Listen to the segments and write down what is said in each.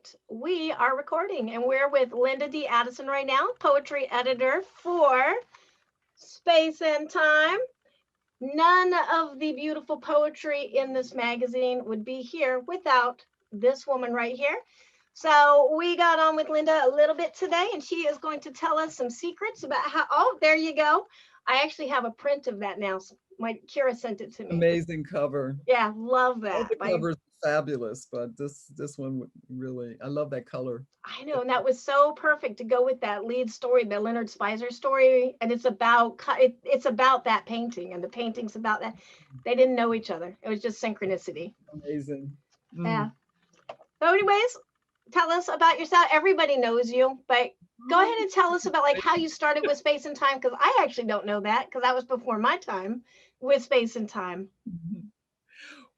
right, we are recording and we're with Linda D. Addison right now, poetry editor for Space and Time. None of the beautiful poetry in this magazine would be here without this woman right here. So we got on with Linda a little bit today, and she is going to tell us some secrets about how, oh, there you go. I actually have a print of that now. My Kira sent it to me. Amazing cover. Yeah, love All that. the covers are fabulous, but this one really, I love that color. I know, and that was so perfect to go with that lead story, the Leonard Spicer story, and it's about that painting, and the painting's about that. They didn't know each other. It was just synchronicity. Amazing. Yeah. So, anyways, tell us about yourself. Everybody knows you, but go ahead and tell us about like how you started with Space and Time, because I actually don't know that, because that was before my time with Space and Time.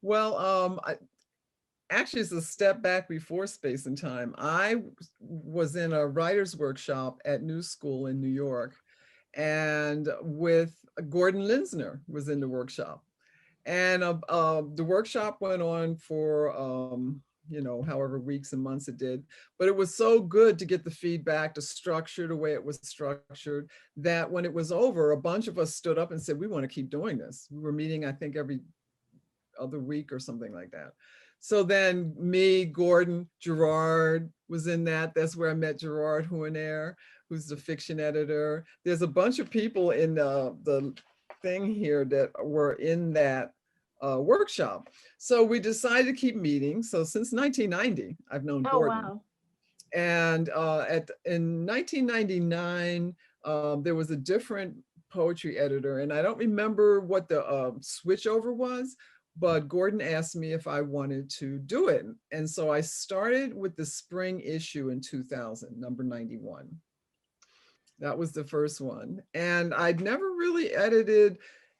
Well, actually, it's a step back before Space and Time. I was in a writer's workshop at New School in New York, and with Gordon Linsner was in the workshop. And the workshop went on for, however weeks and months it did. But it was so good to get the feedback, the structure, the way it was structured, that when it was over, a bunch of us stood up and said, we want to keep doing this. We were meeting, I think, every other week or something like that. So then me, Gordon, Gerard was in that. That's where I met Gerard Huanair, who's the fiction editor. There's a bunch of people in the thing here that were in that workshop. So we decided to keep meeting. So since 1990, I've known Gordon. Wow. And in 1999, there was a different poetry editor, and I don't remember what the switchover was, but Gordon asked me if I wanted to do it. And so I started with the spring issue in 2000, number 91. That was the first one. And I'd never really edited.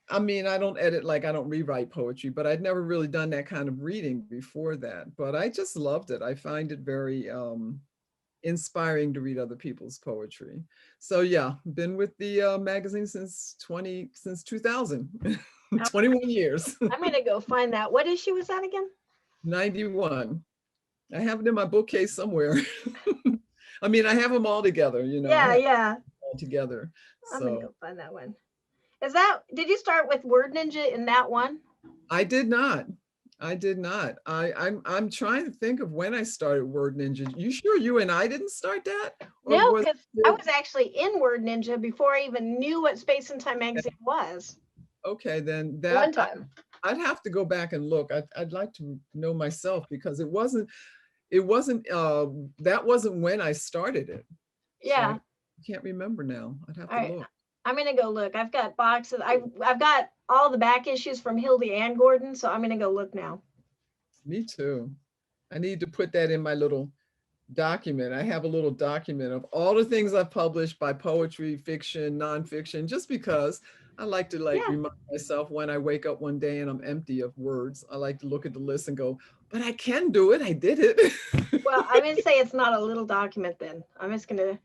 I mean, I don't edit, like I don't rewrite poetry, but I'd never really done that kind of reading before that. But I just loved it. I find it very inspiring to read other people's poetry. So yeah, been with the magazine since 2000. 21 years. I'm gonna go find that. What issue was that again? 91. I have it in my bookcase somewhere. I mean, I have them all together, Yeah. all together. I'm gonna go find that one. Did you start with Word Ninja in that one? I did not. I'm trying to think of when I started Word Ninja. You sure you and I didn't start that? No, because I was actually in Word Ninja before I even knew what Space and Time magazine was. Okay, then One time. I'd have to go back and look. I'd like to know myself, because it wasn't that wasn't when I started it. Yeah. So I can't remember now. I'd have to look. I'm gonna go look. I've got boxes. I've got all the back issues from Hildy and Gordon, so I'm gonna go look now. Me too. I need to put that in my little document. I have a little document of all the things I've published by poetry, fiction, nonfiction, just because I like to remind myself when I wake up one day and I'm empty of words. I like to look at the list and go, but I can do it. I did it. Well, I'm gonna say it's not a little document then. I'm just gonna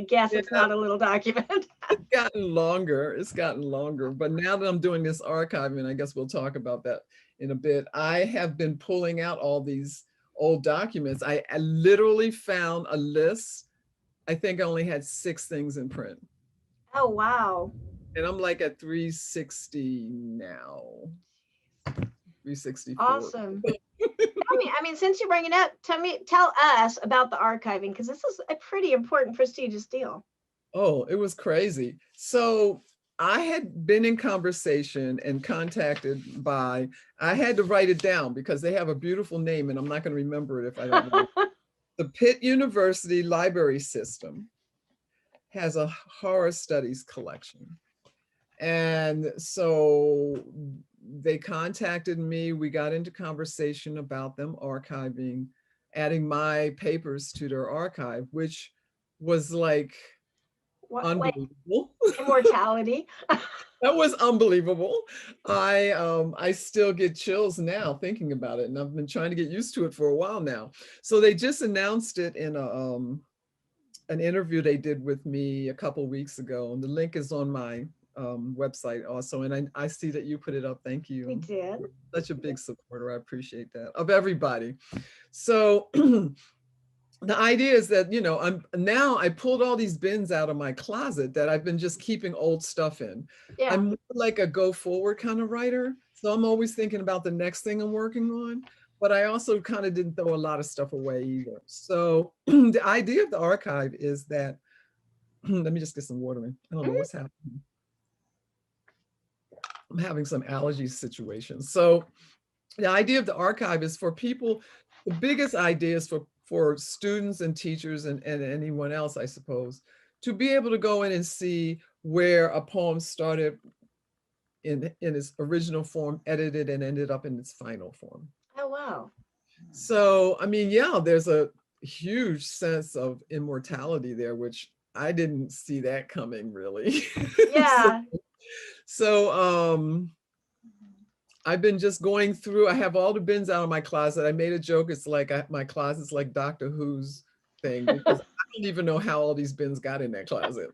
guess it's not a little document. It's gotten longer. But now that I'm doing this archiving, I guess we'll talk about that in a bit. I have been pulling out all these old documents. I literally found a list. I think I only had 6 things in print. Oh, wow. And I'm like at 360 now. 364. Awesome. I mean, since you bring it up, tell us about the archiving, because this is a pretty important, prestigious deal. Oh, it was crazy. So I had been in conversation and contacted by, I had to write it down because they have a beautiful name and I'm not going to remember it if I don't know. The Pitt University Library System has a horror studies collection. And so they contacted me. We got into conversation about them archiving, adding my papers to their archive, which was like unbelievable. Immortality. That was unbelievable. I still get chills now thinking about it, and I've been trying to get used to it for a while now. So they just announced it in an interview they did with me a couple of weeks ago, and the link is on my website also. And I see that you put it up. Thank you. We did. You're such a big supporter. I appreciate that, of everybody. So the idea is that, I pulled all these bins out of my closet that I've been just keeping old stuff in. Yeah. I'm more like a go forward kind of writer. So I'm always thinking about the next thing I'm working on, but I also kind of didn't throw a lot of stuff away either. So the idea of the archive is that, let me just get some water in. I don't know what's happening. I'm having some allergy situations. So the idea of the archive is for people, the biggest idea is for students and teachers and anyone else, I suppose, to be able to go in and see where a poem started in its original form, edited, and ended up in its final form. Oh, wow. So, I mean, yeah, there's a huge sense of immortality there, which I didn't see that coming really. Yeah. So, I've been just going through, I have all the bins out of my closet. I made a joke, it's like my closet's like Doctor Who's thing, because I don't even know how all these bins got in that closet.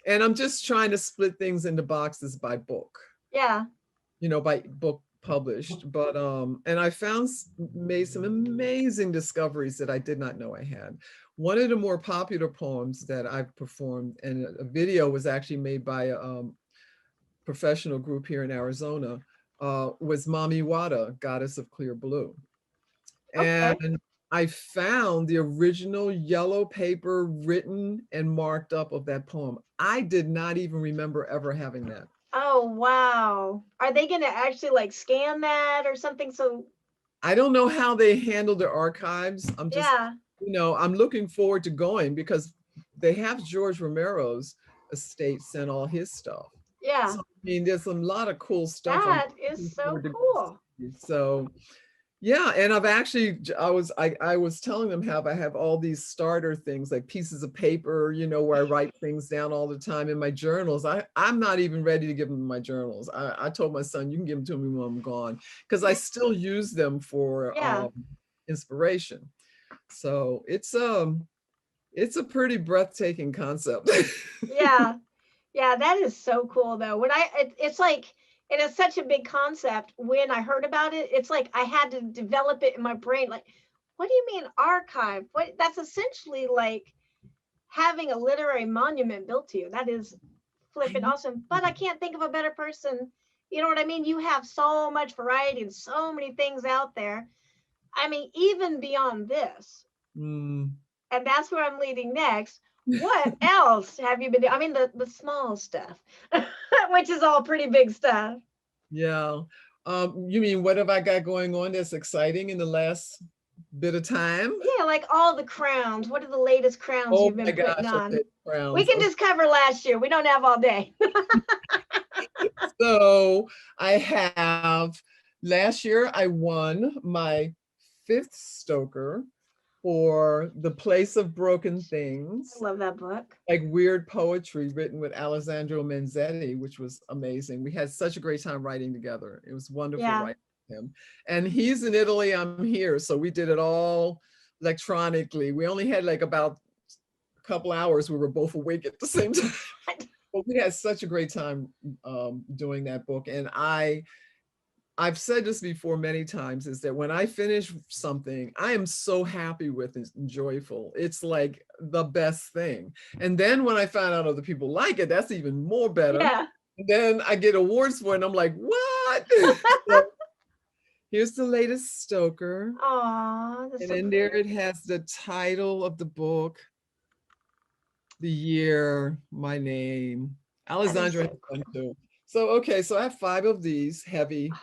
And I'm just trying to split things into boxes by book. Yeah. By book published. But and I made some amazing discoveries that I did not know I had. One of the more popular poems that I've performed, and a video was actually made by a professional group here in Arizona, was Mami Wada, Goddess of Clear Blue. Okay. And I found the original yellow paper written and marked up of that poem. I did not even remember ever having that. Oh, wow. Are they going to actually like scan that or something? So I don't know how they handle their archives. I'm just, yeah. I'm looking forward to going, because they have George Romero's estate sent all his stuff. Yeah. So, I mean, there's a lot of cool stuff. That is so cool. So yeah, and I've actually, I was telling them how I have all these starter things, like pieces of paper, where I write things down all the time in my journals. I'm not even ready to give them my journals. I told my son, you can give them to me when I'm gone, because I still use them for inspiration. So it's a pretty breathtaking concept. Yeah. Yeah, that is so cool though. It's like, it is such a big concept. When I heard about it, it's like I had to develop it in my brain. Like, what do you mean archive? That's essentially like having a literary monument built to you. That is flipping awesome. But I can't think of a better person. You know what I mean? You have so much variety and so many things out there. I mean, even beyond this. And that's where I'm leading next. What else have you been doing? I mean, the small stuff, which is all pretty big stuff. Yeah. You mean, what have I got going on that's exciting in the last bit of time? Yeah, like all the crowns. What are the latest crowns you've been putting on? Okay, crowns. We can just cover last year. We don't have all day. So last year I won my 5th Stoker for The Place of Broken Things. I love that book. Like weird poetry written with Alessandro Menzetti, which was amazing. We had such a great time writing together. It was wonderful writing with him. And he's in Italy, I'm here. So we did it all electronically. We only had like about a couple hours. We were both awake at the same time. But we had such a great time doing that book. And I've said this before many times, is that when I finish something, I am so happy with it and joyful. It's like the best thing. And then when I find out other people like it, that's even more better. Yeah. And then I get awards for it and I'm like, what? So here's the latest Stoker. Aww, and in there it has the title of the book, the year, my name. Alessandra has one too. So, okay, so I have 5 of these heavy.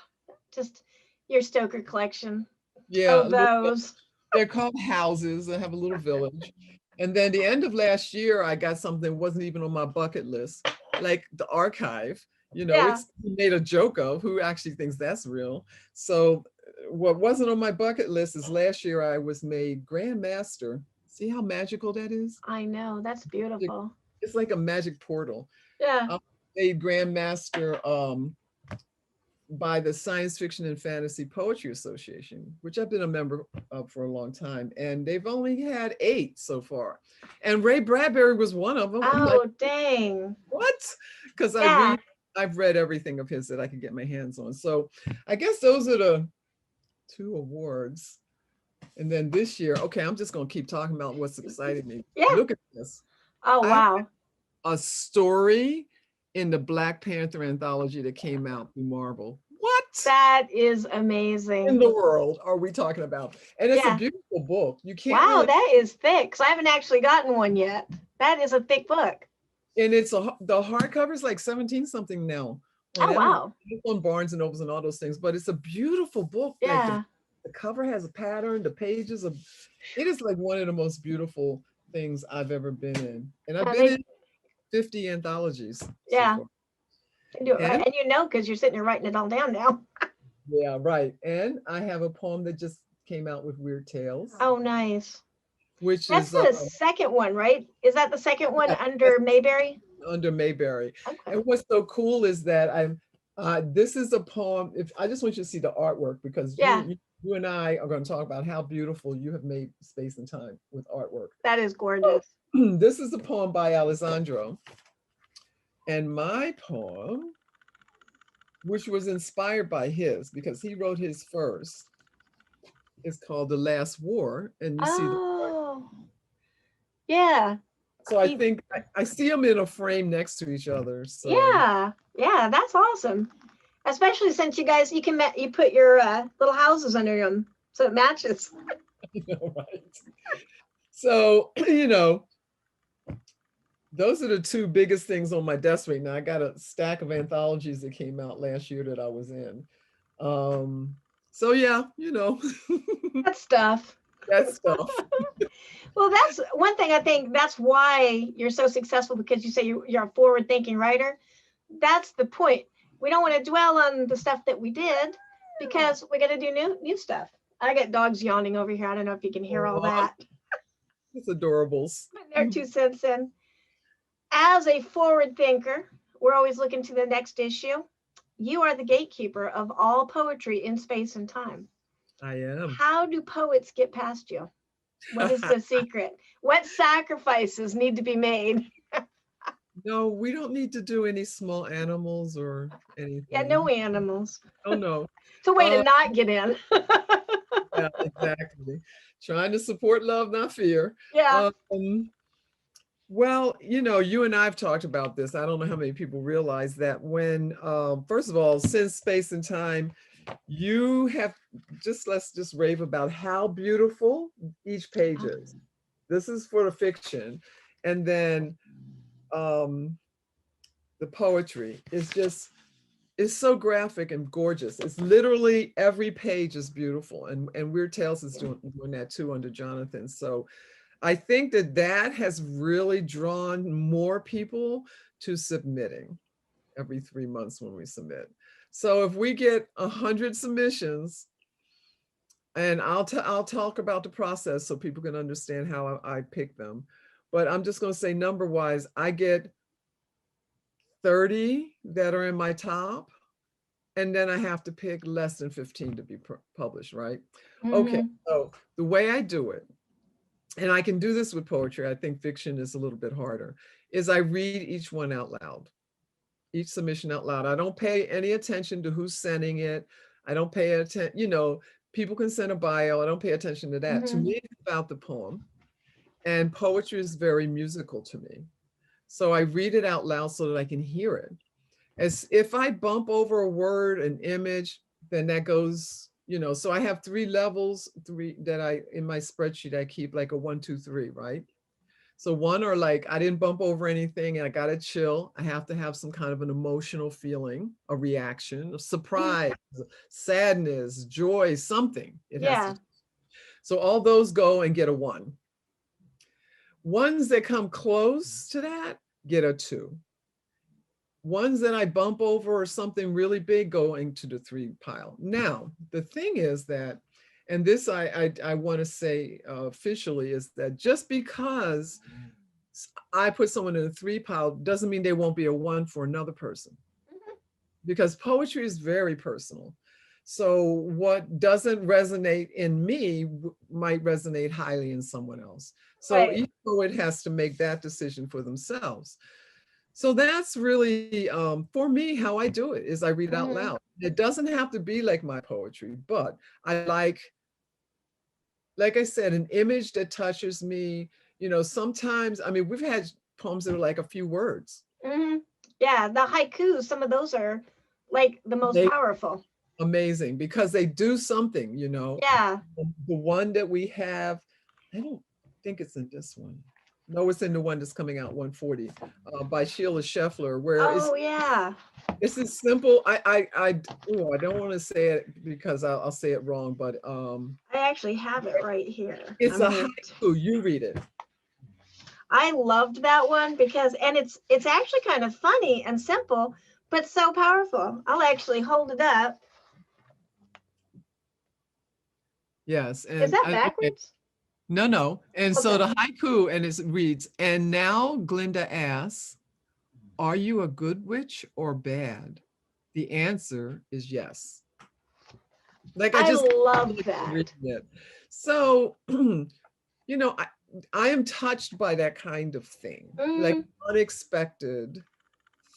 Just your Stoker collection. Yeah, of those. They're called houses. I have a little village. And then the end of last year, I got something that wasn't even on my bucket list, like the archive. It's made a joke of. Who actually thinks that's real? So what wasn't on my bucket list is last year I was made Grand Master. See how magical that is? I know, that's beautiful. It's like a magic portal. Yeah. I made Grand Master by the Science Fiction and Fantasy Poetry Association, which I've been a member of for a long time. And they've only had 8 so far. And Ray Bradbury was one of them. Oh, dang. What? Because I've read everything of his that I could get my hands on. So I guess those are the 2 awards. And then this year, okay, I'm just going to keep talking about what's exciting me. Yeah. Look at this. Oh, wow. A story in the Black Panther anthology that came out through Marvel. What? That is amazing. In the world are we talking about? And it's a beautiful book. You can't. Wow, really... that is thick. So I haven't actually gotten one yet. That is a thick book. And it's the hardcover is like 17 something now. Oh, wow. On Barnes and Nobles and all those things, but it's a beautiful book. Yeah. Like the cover has a pattern, the pages of it is like one of the most beautiful things I've ever been in. And I've been in 50 anthologies. Yeah. So and you know, because you're sitting there writing it all down now. Yeah, right. And I have a poem that just came out with Weird Tales. Oh, nice. Which that's the second one, right? Is that the second one under Mayberry? Under Mayberry. Okay. And what's so cool is that this is a poem. If I just want you to see the artwork, because you and I are going to talk about how beautiful you have made Space and Time with artwork. That is gorgeous. So, this is a poem by Alessandro. And my poem, which was inspired by his, because he wrote his first, is called The Last War. And you see the yeah. So I think I see them in a frame next to each other. So. Yeah, that's awesome. Especially since you guys, you put your little houses under them, so it matches. You know, right? So, you know, those are the two biggest things on my desk right now. I got a stack of anthologies that came out last year that I was in. So yeah, you know. That stuff. Well, that's one thing. I think that's why you're so successful, because you say you're a forward-thinking writer. That's the point. We don't want to dwell on the stuff that we did, because we got to do new stuff. I got dogs yawning over here. I don't know if you can hear all that. It's adorables. They're 2 cents in. As a forward thinker, we're always looking to the next issue. You are the gatekeeper of all poetry in space and time. I am. How do poets get past you? What is the secret? What sacrifices need to be made? No, we don't need to do any small animals or anything. Yeah, no animals. Oh, no. It's a way to not get in. Yeah, exactly. Trying to support love, not fear. Yeah. Well, you know, you and I have talked about this. I don't know how many people realize that when, first of all, since Space and Time, you have let's just rave about how beautiful each page is. This is for the fiction. And then the poetry is so graphic and gorgeous. It's literally every page is beautiful. And Weird Tales is doing that too under Jonathan. So I think that has really drawn more people to submitting every 3 months when we submit. So if we get 100 submissions, and I'll talk about the process so people can understand how I pick them. But I'm just going to say number-wise, I get 30 that are in my top, and then I have to pick less than 15 to be published, right? Mm-hmm. Okay, so the way I do it, and I can do this with poetry, I think fiction is a little bit harder, is I read each one out loud, each submission out loud. I don't pay any attention to who's sending it. I don't pay attention, you know, people can send a bio. I don't pay attention to that. Mm-hmm. To me, it's about the poem. And poetry is very musical to me. So I read it out loud so that I can hear it. As if I bump over a word, an image, then that goes, you know, so I have 3 levels, that in my spreadsheet, I keep like a 1, 2, 3, right? So 1 are like, I didn't bump over anything and I got to chill. I have to have some kind of an emotional feeling, a reaction, a surprise, sadness, joy, something. So all those go and get a 1. Ones that come close to that get a 2. Ones that I bump over or something really big go into the 3 pile. Now, the thing is that, and this I want to say officially, is that just because I put someone in a 3 pile doesn't mean they won't be a 1 for another person. Mm-hmm. Because poetry is very personal. So what doesn't resonate in me might resonate highly in someone else. So each poet has to make that decision for themselves. So that's really, for me, how I do it is I read out loud. It doesn't have to be like my poetry, but I like like I said, an image that touches me. You know, sometimes, I mean, we've had poems that are like a few words. Hmm. Yeah, the haikus, some of those are like the most They powerful. amazing because they do something, you know. Yeah. The one that we have, I don't think it's in this one. No, it's in the one that's coming out 140 by Sheila Scheffler, where Oh, yeah. it's as simple. I don't want to say it because I'll say it wrong, but I actually have it right here. it's I'm a gonna. haiku. You read it. I loved that one because, and it's actually kind of funny and simple, but so powerful. I'll actually hold it up. Yes, Is and that okay. backwards? No. And so Okay. the haiku, and it reads, and now Glinda asks, are you a good witch or bad? The answer is yes. Like I I just love that. reading it. So, you know, I am touched by that kind of thing, like Mm, unexpected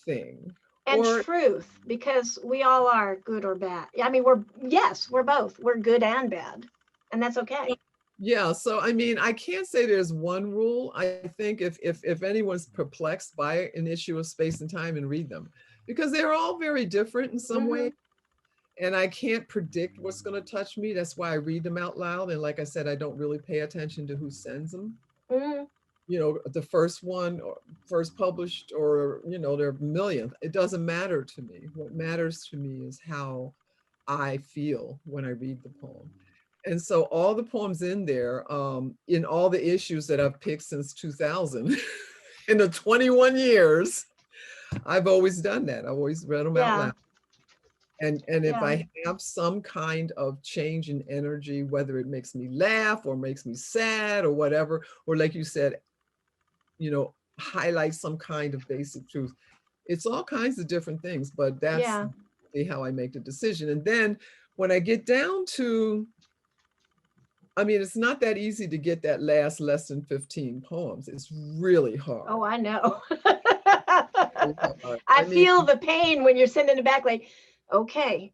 thing. and Or truth, because we all are good or bad. I mean, we're both. We're good and bad, and that's okay. yeah, so I mean, I can't say there's one rule. I think if anyone's perplexed by an issue of space and time, and read them, because they're all very different in some Hmm. way. And I can't predict what's going to touch me. That's why I read them out loud. And like I said, I don't really pay attention to who sends them. Hmm. You know, the first one, or first published, or, you know, their millionth. It doesn't matter to me. What matters to me is how I feel when I read the poem. And so all the poems in there, in all the issues that I've picked since 2000, in the 21 years, I've always done that. I've always read them out Yeah. loud. And if Yeah. I have some kind of change in energy, whether it makes me laugh or makes me sad or whatever, or like you said, you know, highlight some kind of basic truth, it's all kinds of different things, but that's Yeah. how I make the decision. And then when I get down to, I mean, it's not that easy to get that last less than 15 poems. It's really hard. Oh, I know. Really hard. I I mean, feel the pain when you're sending it back, like, okay.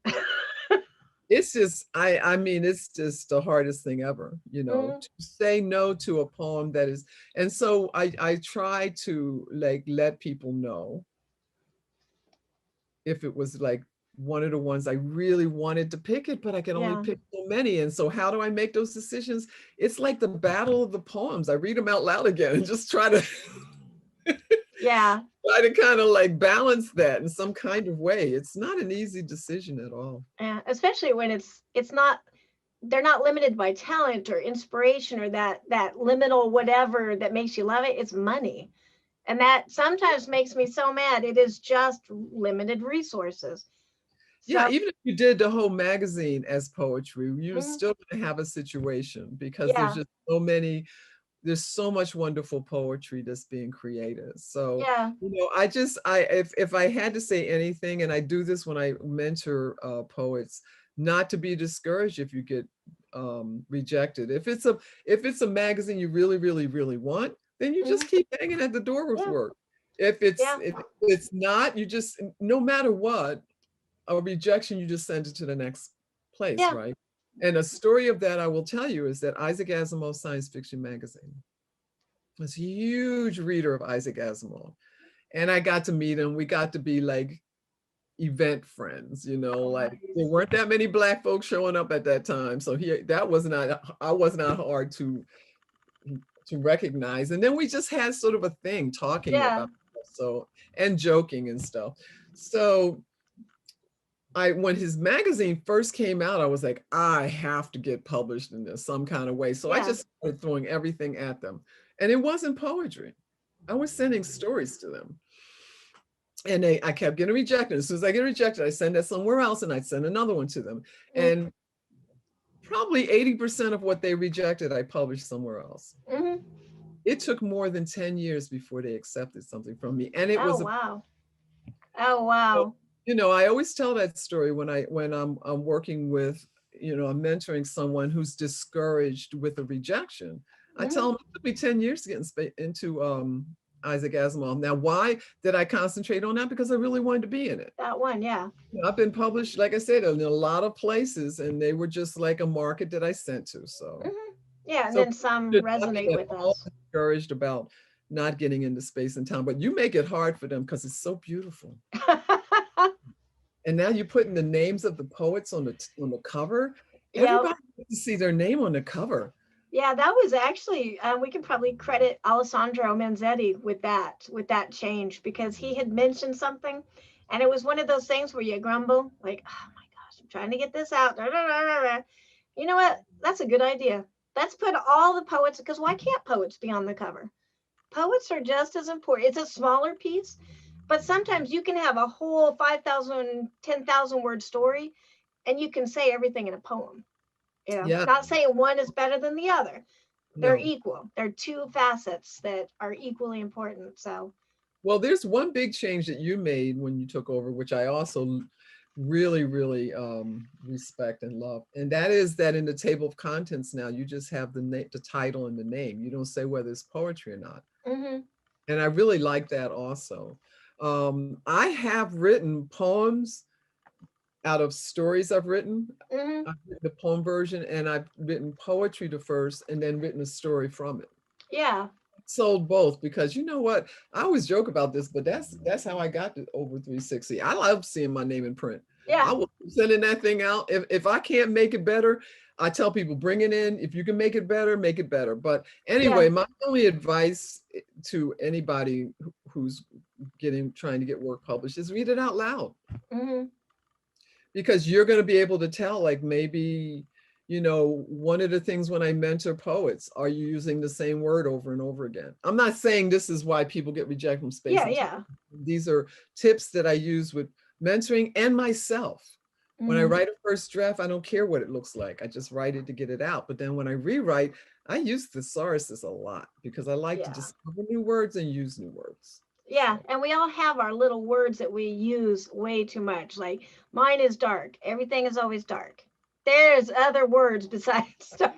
it's just, I mean, it's just the hardest thing ever, you know, Mm, to say no to a poem that is, and so I try to like let people know if it was like one of the ones I really wanted to pick it, but I can only yeah. pick so many. And so how do I make those decisions? It's like the battle of the poems. I read them out loud again and just try to Yeah. try to kind of like balance that in some kind of way. It's not an easy decision at all. Yeah. Especially when it's not, they're not limited by talent or inspiration or that liminal whatever that makes you love it. It's money. And that sometimes makes me so mad. It is just limited resources. Yeah, So, even if you did the whole magazine as poetry, you're mm, still going to have a situation because there's yeah. just so many, there's so much wonderful poetry that's being created. So, Yeah. you know, if I had to say anything, and I do this when I mentor poets, not to be discouraged if you get rejected. If it's a magazine you really, really, really want, then you Mm, just keep hanging at the door with yeah. work. If it's Yeah. if it's not, you just, no matter what, a rejection, you just send it to the next place, Yeah. right? And a story of that I will tell you is that Isaac Asimov's science fiction magazine was a huge reader of Isaac Asimov. And I got to meet him. We got to be like event friends, you know, Oh, like there nice. weren't that many Black folks showing up at that time. So I was not hard to recognize. And then we just had sort of a thing talking Yeah. about stuff, so, and joking and stuff. So when his magazine first came out, I was like, I have to get published in this some kind of way. So I Yeah. just started throwing everything at them. And it wasn't poetry. I was sending stories to them. And I kept getting rejected. As soon as I get rejected, I send that somewhere else and I'd send another one to them. Mm, And probably 80% of what they rejected, I published somewhere else. mm-hmm. It took more than 10 years before they accepted something from me. And it Oh, was wow. Oh, So, wow. you know, I always tell that story when I'm working with, you know, I'm mentoring someone who's discouraged with a rejection. I Mm-hmm. tell them it took me 10 years to get into Isaac Asimov. Now, why did I concentrate on that? Because I really wanted to be in it. That one. Yeah. You know, I've been published, like I said, in a lot of places, and they were just like a market that I sent to. So, Mm-hmm. Yeah, and So then some should not resonate be at with all us. discouraged about not getting into space and time, but you make it hard for them because it's so beautiful. And now you're putting the names of the poets on the cover. Yeah, Everybody gets to see their name on the cover. yeah, that was actually we can probably credit Alessandro Manzetti with that change because he had mentioned something, and it was one of those things where you grumble like, oh my gosh, I'm trying to get this out. Da, da, da, da, da. You know what? That's a good idea. Let's put all the poets because why can't poets be on the cover? Poets are just as important. It's a smaller piece, but sometimes you can have a whole 5,000, 10,000 word story and you can say everything in a poem. You know, Yeah, not saying one is better than the other. They're no. equal. They're two facets that are equally important. So, Well, there's one big change that you made when you took over, which I also really, really respect and love. And that is that in the table of contents now, you just have the title and the name. You don't say whether it's poetry or not. mm-hmm, And I really like that also. I have written poems out of stories I've written. mm-hmm, I've written the poem version, and I've written poetry the first and then written a story from it. yeah, Sold both because you know what? I always joke about this, but that's how I got to over 360. I love seeing my name in print. yeah, I will keep sending that thing out. If I can't make it better, I tell people bring it in. If you can make it better, make it better. But yeah, anyway, my only advice to anybody who's trying to get work published is read it out loud, mm-hmm, because you're going to be able to tell, like, maybe, one of the things when I mentor poets, are you using the same word over and over again? I'm not saying this is why people get rejected from space yeah, and time. yeah, These are tips that I use with mentoring and myself. When I mm-hmm, write a first draft, I don't care what it looks like. I just write it to get it out. But then when I rewrite, I use thesauruses a lot because I like to yeah. discover new words and use new words. Yeah, So, and we all have our little words that we use way too much. Like mine is dark. Everything is always dark. There's other words besides dark,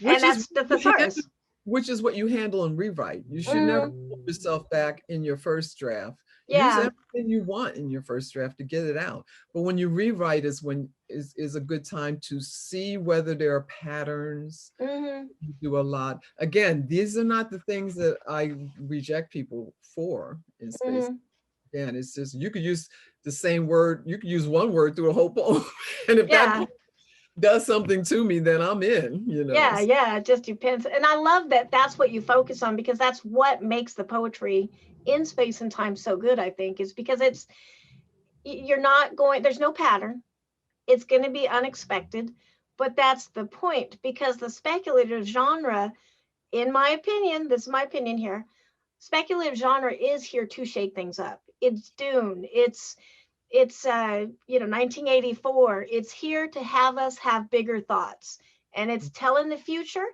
and which is that's the thesaurus. which is what you handle and rewrite. You should never Mm-hmm. hold yourself back in your first draft. Use Yeah, everything you want in your first draft to get it out. But when you rewrite is a good time to see whether there are patterns. mm-hmm, You do a lot. Again, these are not the things that I reject people for in space. mm-hmm. Again, it's just you could use the same word, you could use one word through a whole poem. And if that Yeah, poem does something to me, then I'm in. yeah, yeah. It just depends. And I love that that's what you focus on because that's what makes the poetry in space and time so good, I think, is because you're not going, there's no pattern. It's going to be unexpected, but that's the point because the speculative genre, in my opinion, this is my opinion here, speculative genre is here to shake things up. It's Dune. It's 1984. It's here to have us have bigger thoughts, and it's telling the future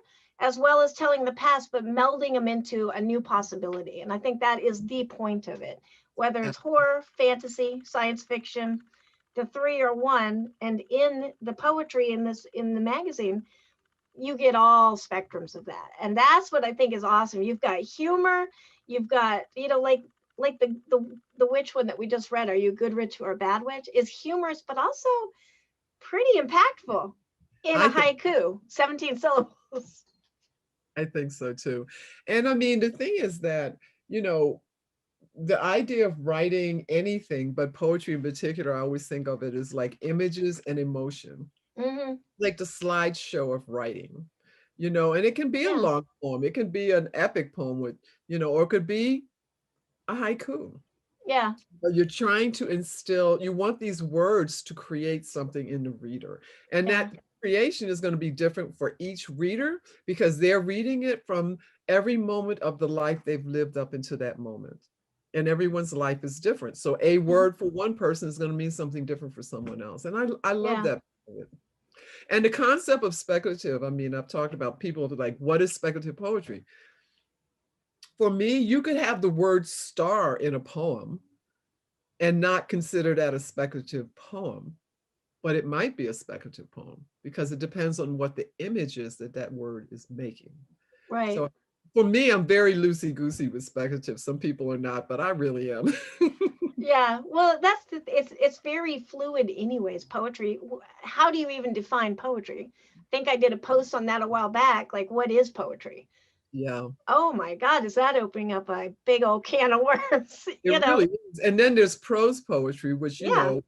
as well as telling the past, but melding them into a new possibility. And I think that is the point of it. Whether it's horror, fantasy, science fiction, the three are one. And in the poetry in the magazine, you get all spectrums of that, and that's what I think is awesome. You've got humor, you've got like the witch one that we just read, Are You a Good Witch or a Bad Witch, is humorous but also pretty impactful in a I think haiku, 17 syllables. I think so too. And I mean, the thing is that, you know, the idea of writing anything, but poetry in particular, I always think of it as like images and emotion, Mm-hmm. like the slideshow of writing, and it can be a Yeah, long poem, it can be an epic poem with, or it could be a haiku. yeah, But you're trying to you want these words to create something in the reader. And yeah, that creation is going to be different for each reader because they're reading it from every moment of the life they've lived up into that moment. And everyone's life is different. So a mm-hmm. word for one person is going to mean something different for someone else. And I love Yeah, that. And the concept of speculative, I mean, I've talked about people like, what is speculative poetry? For me, you could have the word star in a poem and not consider that a speculative poem, but it might be a speculative poem because it depends on what the image is that word is making. right. So For me, I'm very loosey-goosey with speculative. Some people are not, but I really am. Yeah, well, it's very fluid anyways, poetry. How do you even define poetry? I think I did a post on that a while back, like what is poetry? Yeah, Oh my God, is that opening up a big old can of worms? it really is. And then there's prose poetry, which, Yeah,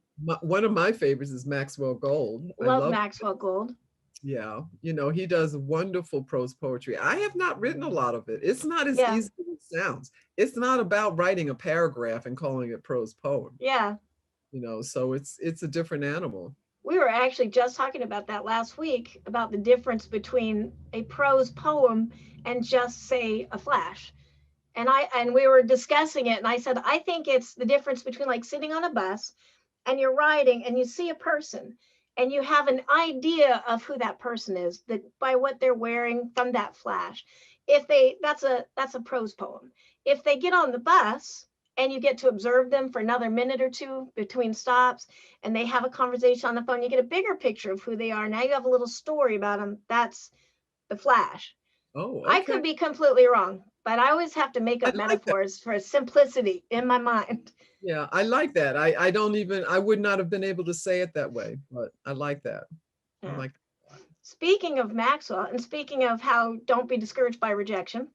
one of my favorites is Maxwell Gold. I love love, Maxwell Gold. yeah, he does wonderful prose poetry. I have not written a lot of it. It's not as Yeah, easy as it sounds. It's not about writing a paragraph and calling it prose poem, yeah. so it's a different animal. We were actually just talking about that last week about the difference between a prose poem and just say a flash. And we were discussing it, and I said I think it's the difference between like sitting on a bus and you're riding and you see a person and you have an idea of who that person is that by what they're wearing from that flash. If they that's a prose poem. If they get on the bus and you get to observe them for another minute or two between stops and they have a conversation on the phone, you get a bigger picture of who they are. Now you have a little story about them. That's the flash. Oh, I okay. could be completely wrong, but I always have to make I up like that. metaphors for simplicity in my mind. Yeah, I like that. I would not have been able to say it that way, but I like that. I Yeah. like Speaking of Maxwell, and speaking of how don't be discouraged by rejection,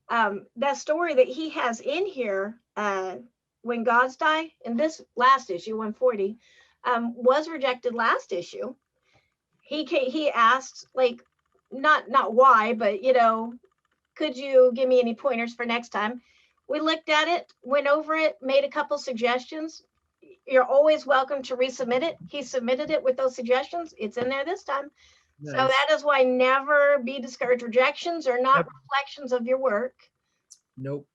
that story that he has in here, When Gods Die, in this last issue, 140, was rejected last issue. He asked, like, not why, but could you give me any pointers for next time? We looked at it, went over it, made a couple suggestions. You're always welcome to resubmit it. He submitted it with those suggestions. It's in there this time. So nice. that is why never be discouraged. Rejections are not Yep. reflections of your work. Nope.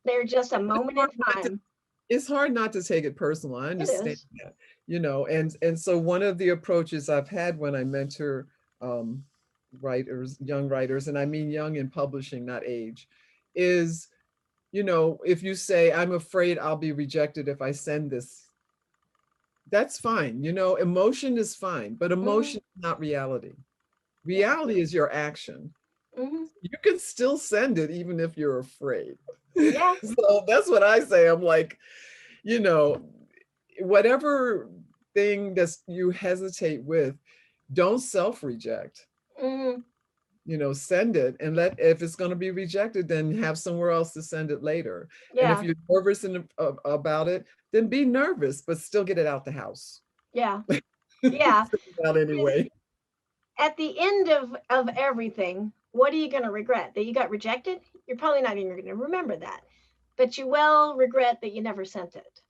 They're just a It's moment hard in not to, time. it's hard not to take it personal. I It understand is. that, and so one of the approaches I've had when I mentor um, writers, young writers, and I mean young in publishing, not age, is, if you say, I'm afraid I'll be rejected if I send this, that's fine. Emotion is fine, but Mm-hmm. emotion is not reality. Yeah. Reality is your action. Mm-hmm. You can still send it even if you're afraid. Yeah. So that's what I say. I'm like, you know, whatever thing that you hesitate with, don't self-reject. Mm-hmm. Send it, and if it's going to be rejected, then have somewhere else to send it later. And if Yeah. you're nervous about it, then be nervous, but still get it out the house. Yeah. Yeah. Out anyway. At the end of everything, what are you going to regret? That you got rejected? You're probably not even going to remember that, but you will regret that you never sent it.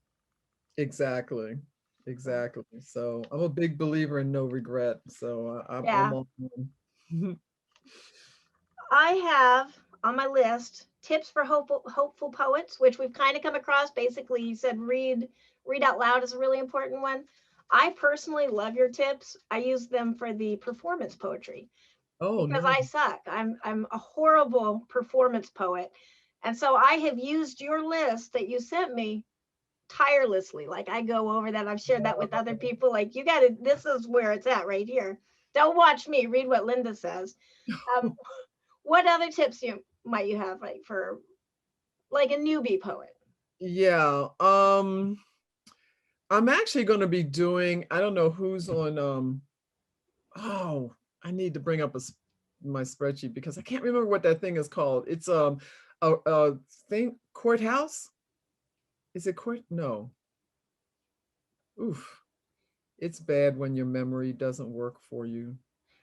Exactly. Exactly. So I'm a big believer in no regret. So I'm Yeah. all in. I have on my list tips for hopeful poets, which we've kind of come across. Basically, you said read out loud is a really important one. I personally love your tips. I use them for the performance poetry Oh, because nice. I suck. I'm a horrible performance poet. And so I have used your list that you sent me tirelessly. Like I go over that. I've shared that with other people. Like you got to, this is where it's at right here. Don't watch me, read what Linda says. Um, what other tips might you have like for like a newbie poet? Yeah. I'm actually going to be doing, I don't know who's on, oh, I need to bring up my spreadsheet because I can't remember what that thing is called. It's a thing, courthouse. Is it court? No. Oof. It's bad when your memory doesn't work for you.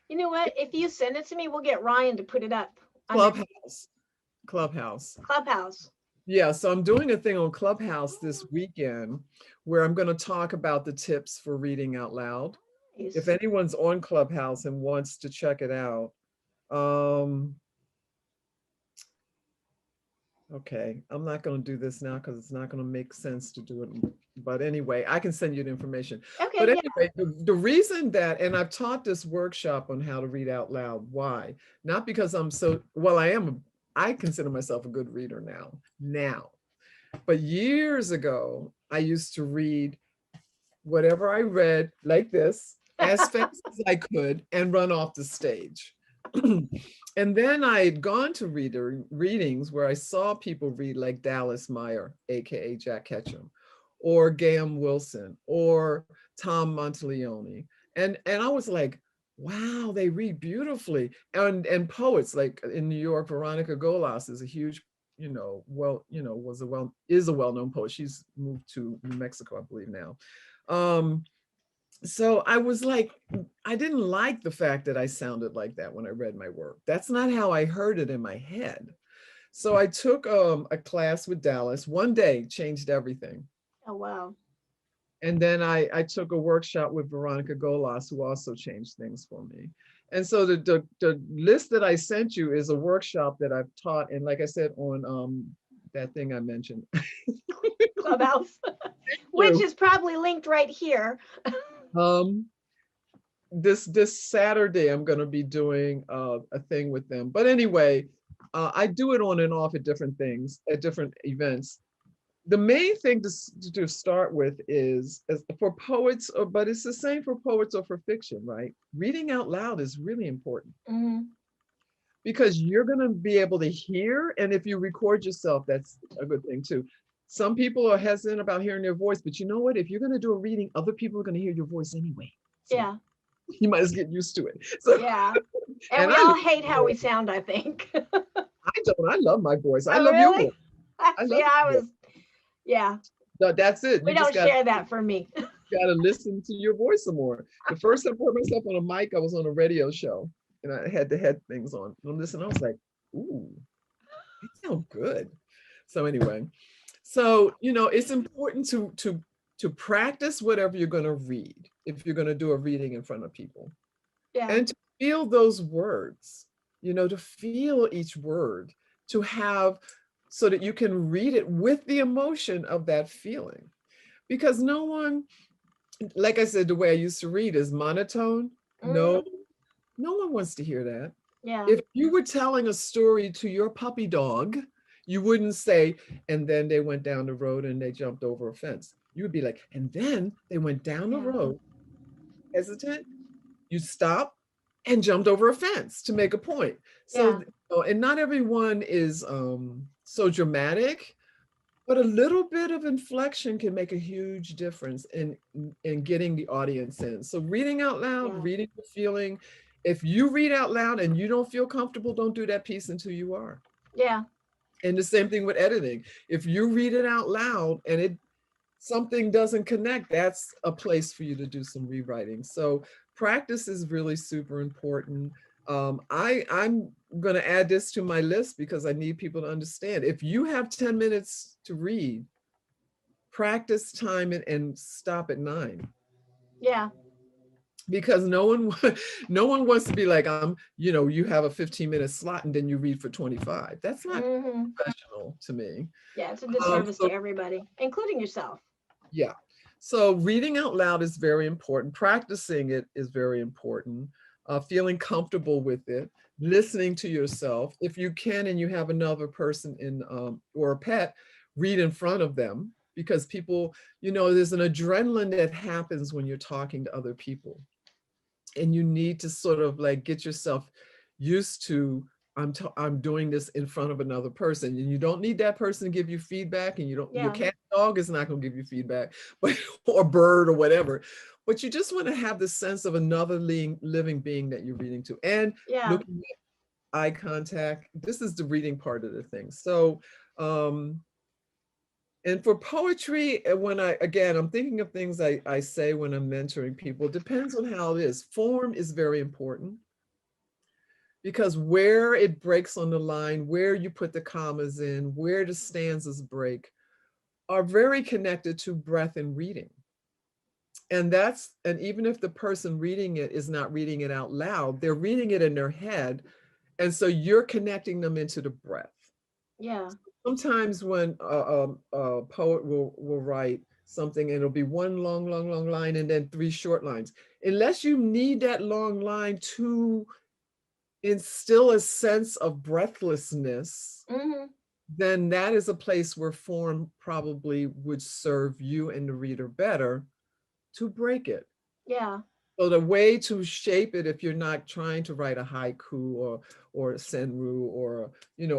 You know what? If you send it to me, we'll get Ryan to put it up under Clubhouse. Clubhouse. Clubhouse. Yeah, so I'm doing a thing on Clubhouse this weekend where I'm going to talk about the tips for reading out loud. If Nice. anyone's on Clubhouse and wants to check it out, okay, I'm not going to do this now because it's not going to make sense to do it. But anyway, I can send you the information. Okay, But yeah. anyway, the reason that, and I've taught this workshop on how to read out loud. Why? Not because I'm so, well, I consider myself a good reader now. But years ago, I used to read whatever I read like this as fast as I could and run off the stage. And then I had gone to readings where I saw people read like Dallas Meyer, AKA Jack Ketchum, or Gam Wilson, or Tom Monteleone. And I was like, wow, they read beautifully. And poets like in New York, Veronica Golas is a huge, is a well-known poet. She's moved to New Mexico, I believe now. So I was like, I didn't like the fact that I sounded like that when I read my work. That's not how I heard it in my head. So I took a class with Dallas. One day changed everything. Oh, wow. And then I took a workshop with Veronica Golas, who also changed things for me. And so the list that I sent you is a workshop that I've taught. And like I said, on that thing I mentioned. Clubhouse, which is probably linked right here. This Saturday, I'm going to be doing a thing with them. But anyway, I do it on and off at different things, at different events. The main thing to start with is for poets, but it's the same for poets or for fiction, right? Reading out loud is really important. Mm-hmm. Because you're going to be able to hear. And if you record yourself, that's a good thing too. Some people are hesitant about hearing their voice, but you know what? If you're going to do a reading, other people are going to hear your voice anyway. So yeah. You might as well get used to it. So yeah. And we all hate how we sound, I think. I don't. I love my voice. I love really? your voice. Yeah. No, that's it. We don't share that for me. Got to listen to your voice some more. The first time I put myself on a mic, I was on a radio show and I had the head things on. And I'm listening, I was like, ooh, they sound good. So anyway, so, it's important to practice whatever you're going to read if you're going to do a reading in front of people. Yeah. And to feel those words, to feel each word, to have so that you can read it with the emotion of that feeling. Because no one, like I said, the way I used to read is monotone. No one wants to hear that. Yeah. If you were telling a story to your puppy dog, you wouldn't say, and then they went down the road and they jumped over a fence. You would be like, and then they went down the road, hesitant, you stop and jumped over a fence to make a point. So, and not everyone is so dramatic, but a little bit of inflection can make a huge difference in getting the audience in. So reading out loud, reading the feeling. If you read out loud and you don't feel comfortable, don't do that piece until you are. Yeah. And the same thing with editing. If you read it out loud and something doesn't connect, that's a place for you to do some rewriting. So practice is really super important. I'm going to add this to my list because I need people to understand. If you have 10 minutes to read, practice time it and stop at 9. Yeah. Because no one wants to be like, you have a 15-minute slot and then you read for 25. That's not professional to me. Yeah, it's a disservice to everybody, including yourself. Yeah. So reading out loud is very important. Practicing it is very important. Feeling comfortable with it, listening to yourself. If you can and you have another person or a pet, read in front of them, because people, there's an adrenaline that happens when you're talking to other people. And you need to sort of like get yourself used to, I'm doing this in front of another person, and you don't need that person to give you feedback, and your cat dog is not going to give you feedback, but or bird or whatever. But you just want to have the sense of another living being that you're reading to, and looking at eye contact. This is the reading part of the thing. So, and for poetry, I'm thinking of things I say when I'm mentoring people. It depends on how it is. Form is very important, because where it breaks on the line, where you put the commas in, where the stanzas break, are very connected to breath and reading. And even if the person reading it is not reading it out loud, they're reading it in their head. And so you're connecting them into the breath. Yeah. Sometimes when a poet will write something, and it'll be one long line and then 3 short lines. Unless you need that long line to instill a sense of breathlessness, then that is a place where form probably would serve you and the reader better to break it. Yeah. So the way to shape it, if you're not trying to write a haiku or a senru or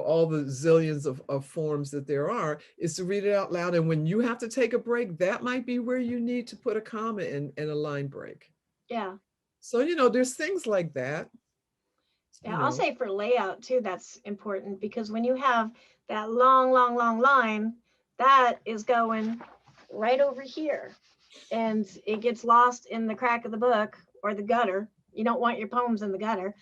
all the zillions of forms that there are, is to read it out loud. And when you have to take a break, that might be where you need to put a comma and a line break. Yeah. So there's things like that. Yeah, I'll say for layout too, that's important, because when you have that long, long, long line, that is going right over here, and it gets lost in the crack of the book or the gutter. You don't want your poems in the gutter.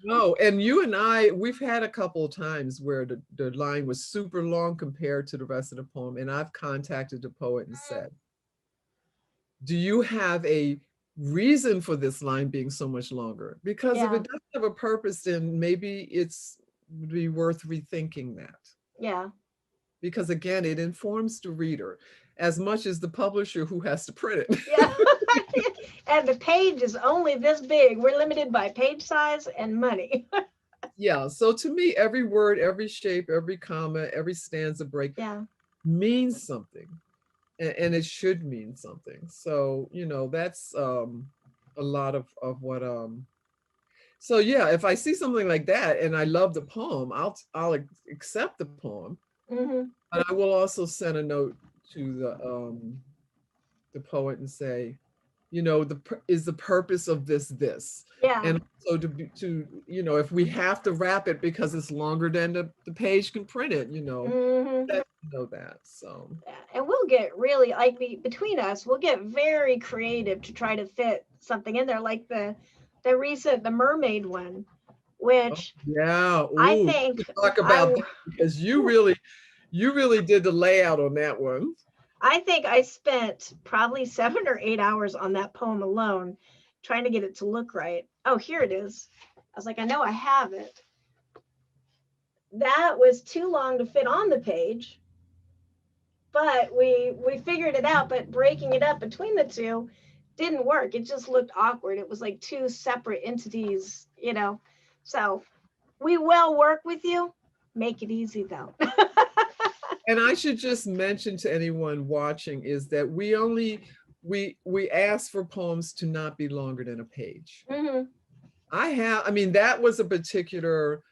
No, and you and I, we've had a couple of times where the line was super long compared to the rest of the poem, and I've contacted the poet and said, do you have a reason for this line being so much longer? Because if Yeah. it doesn't have a purpose, then maybe it's would be worth rethinking that. Yeah. Because again, it informs the reader as much as the publisher who has to print it. Yeah. And the page is only this big. We're limited by page size and money. Yeah, so to me, every word, every shape, every comma, every stanza break means something. And it should mean something. So, that's a lot of what so yeah, if I see something like that and I love the poem, I'll accept the poem. Mm-hmm. But I will also send a note to the poet and say, is the purpose of this. Yeah. And so to if we have to wrap it because it's longer than the page can print it, Mm-hmm. that. So And we'll get really, like, between us, we'll get very creative to try to fit something in there, like the mermaid one, which yeah. Ooh, I think talk about that, because you really did the layout on that one. I think I spent probably 7 or 8 hours on that poem alone, trying to get it to look right. Oh, here it is. I was like, I know I have it. That was too long to fit on the page, but we figured it out. But breaking it up between the two didn't work. It just looked awkward. It was like two separate entities, So we will work with you. Make it easy though. And I should just mention to anyone watching is that we ask for poems to not be longer than a page. Mm-hmm. That was a particular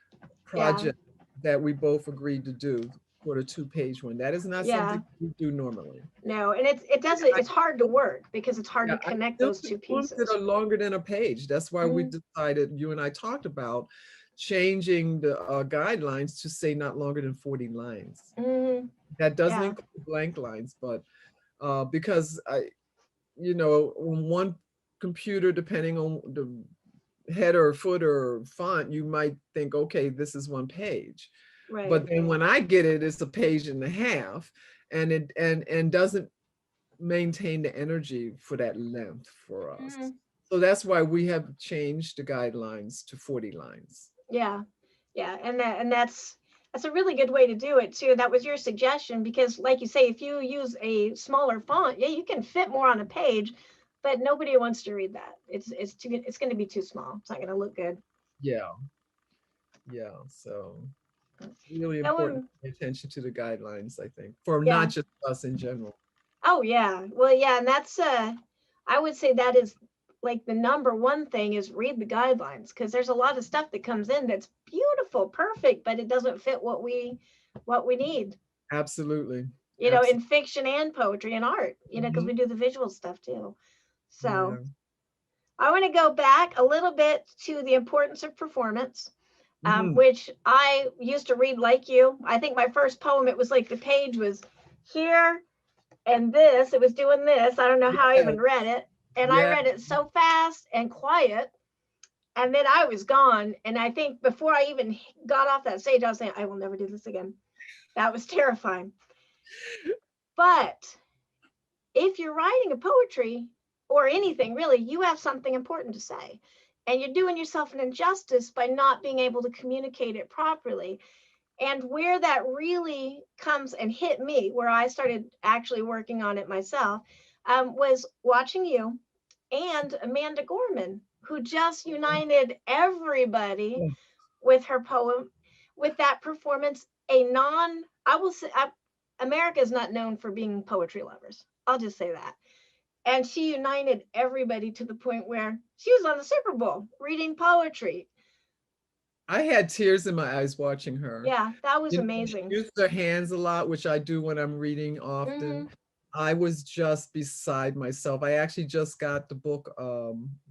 project that we both agreed to do for the 2-page one. That is not something we do normally. No, and it's hard to work because it's hard to connect those two pieces. That are longer than a page. That's why we decided, you and I talked about changing the guidelines to say not longer than 40 lines. Mm-hmm. That doesn't include blank lines, but because on one computer, depending on the header, footer, font, you might think, okay, this is 1 page. Right. But then when I get it, it's a page and a half, and it doesn't maintain the energy for that length for us. Mm-hmm. So that's why we have changed the guidelines to 40 lines. Yeah. And that's a really good way to do it too. That was your suggestion, because like you say, if you use a smaller font, you can fit more on a page, but nobody wants to read that. It's going to be too small. It's not going to look good. Yeah. So it's really important to pay attention to the guidelines, I think, for not just us in general. Oh yeah. Well, yeah. And that's, I would say that is like the number one thing, is read the guidelines, because there's a lot of stuff that comes in that's beautiful, perfect, but it doesn't fit what we need. Absolutely. In fiction and poetry and art, because we do the visual stuff too. So I want to go back a little bit to the importance of performance, which I used to read like you. I think my first poem, it was like the page was here and it was doing this. I don't know how I even read it. And I read it so fast and quiet, and then I was gone. And I think before I even got off that stage, I was saying, I will never do this again. That was terrifying. But if you're writing a poetry or anything, really, you have something important to say. And you're doing yourself an injustice by not being able to communicate it properly. And where that really comes and hit me, where I started actually working on it myself, was watching you and Amanda Gorman, who just united everybody with her poem, with that performance. I will say, America is not known for being poetry lovers. I'll just say that. And she united everybody to the point where she was on the Super Bowl reading poetry. I had tears in my eyes watching her. Yeah, that was You know, she amazing. used her hands a lot, which I do when I'm reading often. Hmm. I was just beside myself. I actually just got the book,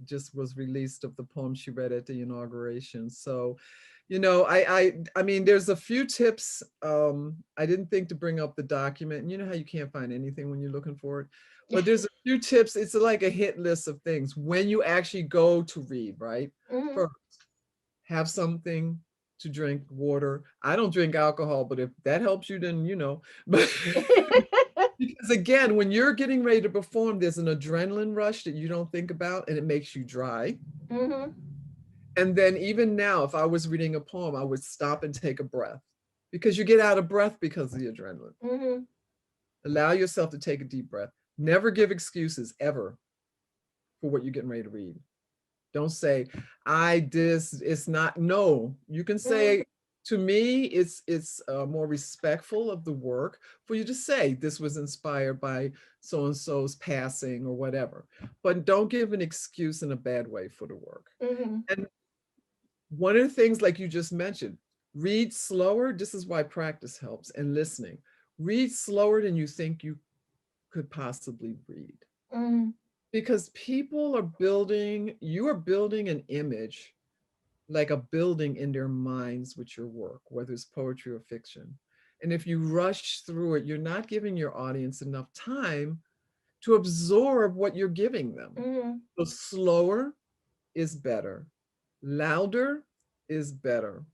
just was released, of the poem she read at the inauguration. So, you know, I mean, there's a few tips. I didn't think to bring up the document. And you know how you can't find anything when you're looking for it. But there's a few tips. It's like a hit list of things when you actually go to read, right? Hmm. First, have something to drink, water. I don't drink alcohol, but if that helps you, then you know. But because again, when you're getting ready to perform, there's an adrenaline rush that you don't think about, and it makes you dry. Hmm. And then even now, if I was reading a poem, I would stop and take a breath because you get out of breath because of the adrenaline. Hmm. Allow yourself to take a deep breath. Never give excuses ever for what you're getting ready to read. Don't say, it's not, no. You can Hmm. say, to me, it's more respectful of the work for you to say this was inspired by so-and-so's passing or whatever. But don't give an excuse in a bad way for the work. Hmm. And one of the things, like you just mentioned, read slower. This is why practice helps, and listening. Read slower than you think you could possibly read. Hmm. Because people are building, you are building an image, like a building in their minds with your work, whether it's poetry or fiction. And if you rush through it, you're not giving your audience enough time to absorb what you're giving them. Hmm. So slower is better, louder is better.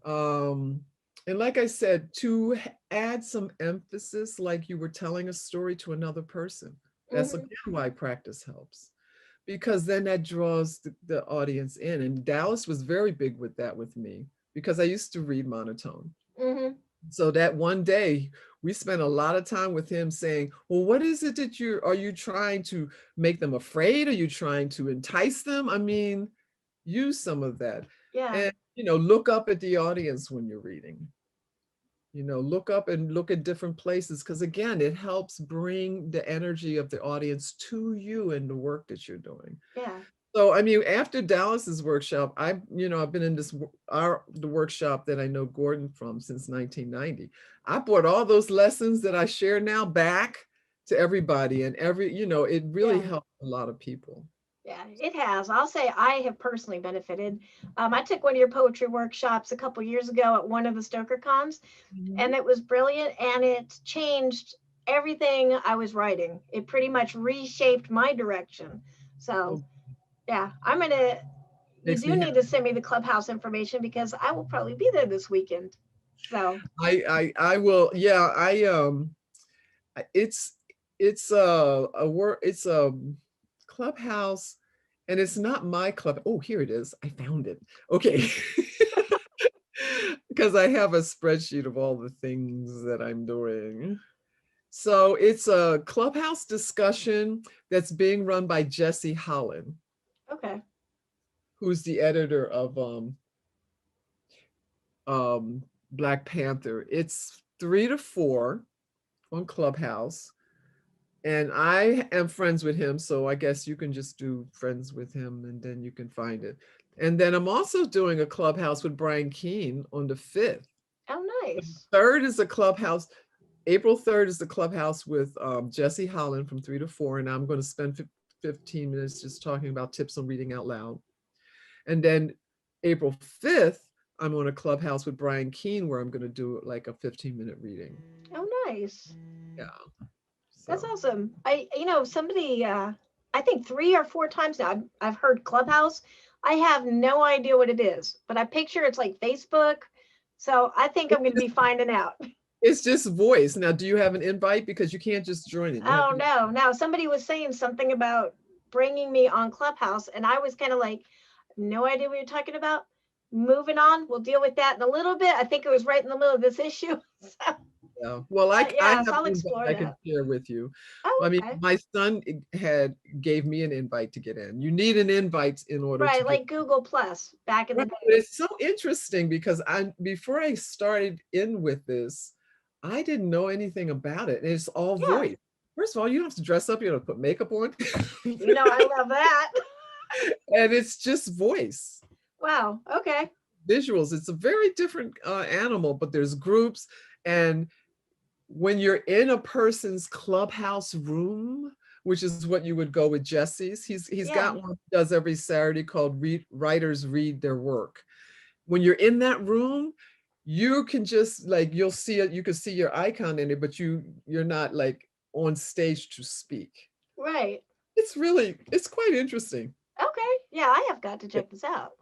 Um, and like I said, to add some emphasis, like you were telling a story to another person. That's Hmm. again why practice helps, because then that draws the audience in. And Dallas was very big with that with me because I used to read monotone. Hmm. So that one day we spent a lot of time with him saying, well, what is it that are you trying to make them afraid? Are you trying to entice them? I mean, use some of that. Yeah. And, you know, look up at the audience when you're reading. You know, look up and look at different places, because again, it helps bring the energy of the audience to you and the work that you're doing. Yeah. So, I mean, after Dallas's workshop, I've been in the workshop that I know Gordon from since 1990. I brought all those lessons that I share now back to everybody, and it really Yeah. helped a lot of people. Yeah, it has. I'll say I have personally benefited. I took one of your poetry workshops a couple years ago at one of the Stoker cons, and Mhm. it was brilliant, and it changed everything I was writing. It pretty much reshaped my direction. So Oh, yeah, you makes me do happy. need to send me the clubhouse information because I will probably be there this weekend. So I will. Yeah, it's a work, it's a clubhouse, and it's not my club. Oh, here it is. I found it. Okay. Because I have a spreadsheet of all the things that I'm doing. So it's a clubhouse discussion that's being run by Jesse Holland, okay. who's the editor of um, Black Panther. It's 3 to 4 on Clubhouse. And I am friends with him, so I guess you can just do friends with him and then you can find it. And then I'm also doing a clubhouse with Brian Keene on the 5th. Oh, nice. 3rd is a clubhouse. April 3rd is the clubhouse with Jesse Holland from 3 to 4. And I'm going to spend 15 minutes just talking about tips on reading out loud. And then April 5th, I'm on a clubhouse with Brian Keene where I'm going to do like a 15-minute reading. Oh, nice. Yeah. That's So. awesome. Somebody, I think 3 or 4 times now, I've heard Clubhouse. I have no idea what it is, but I picture it's like Facebook. So I think I'm going to be finding out. It's just voice. Now, do you have an invite? Because you can't just join it. You have Oh, to. no. Now, somebody was saying something about bringing me on Clubhouse, and I was kind of like, no idea what you're talking about. Moving on, we'll deal with that in a little bit. I think it was right in the middle of this issue. So, Yeah. Well, I yeah, have so an I'll invite explore I can that. share with you. Oh, I mean, okay. my son gave me an invite to get in. You need an invite in order to Right, get. like Google Plus back in the Right. day. But it's so interesting because before I started in with this, I didn't know anything about it. And it's all Yeah. voice. First of all, you don't have to dress up, you don't have to put makeup on. You know, I love that. And it's just voice. Wow. Okay. Visuals. It's a very different animal, but there's groups. And when you're in a person's clubhouse room, which is what you would go with Jesse's, he's Yeah. got one he does every Saturday called Writers Read Their Work. When you're in that room, you can just like, you'll see it, you can see your icon in it, but you're not like on stage to speak. Right. It's quite interesting. Okay. Yeah, I have got to check this out.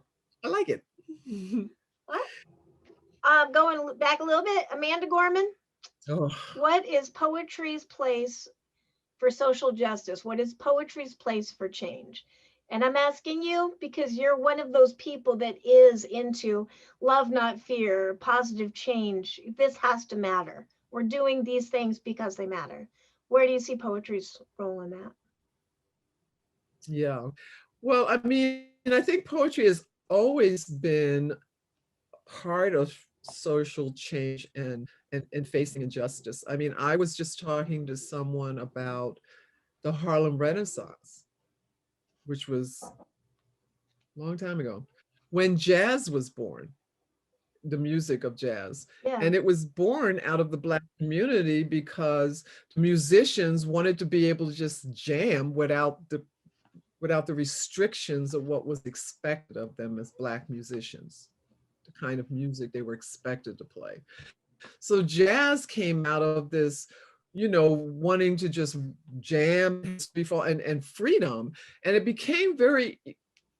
I like it. What? Going back a little bit, Amanda Gorman. Oh. What is poetry's place for social justice? What is poetry's place for change? And I'm asking you because you're one of those people that is into love, not fear, positive change. This has to matter. We're doing these things because they matter. Where do you see poetry's role in that? Yeah. Well, I mean, I think poetry has always been part of social change and facing injustice. I mean, I was just talking to someone about the Harlem Renaissance, which was a long time ago, when jazz was born, the music of jazz. Yeah. And it was born out of the Black community because musicians wanted to be able to just jam without the restrictions of what was expected of them as Black musicians, the kind of music they were expected to play. So jazz came out of this, you know, wanting to just jam before and freedom. And it became very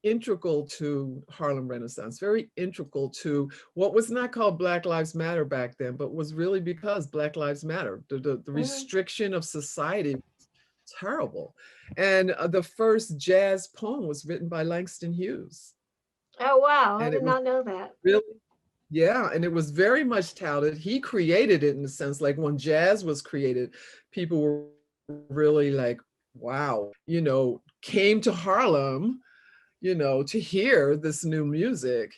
integral to Harlem Renaissance, very integral to what was not called Black Lives Matter back then, but was really because Black Lives Matter. The restriction of society was terrible. And the first jazz poem was written by Langston Hughes. Oh, wow. I And did not know that. really, yeah, and it was very much touted. He created it in a sense, like when jazz was created, people were really like, wow, you know, came to Harlem, you know, to hear this new music.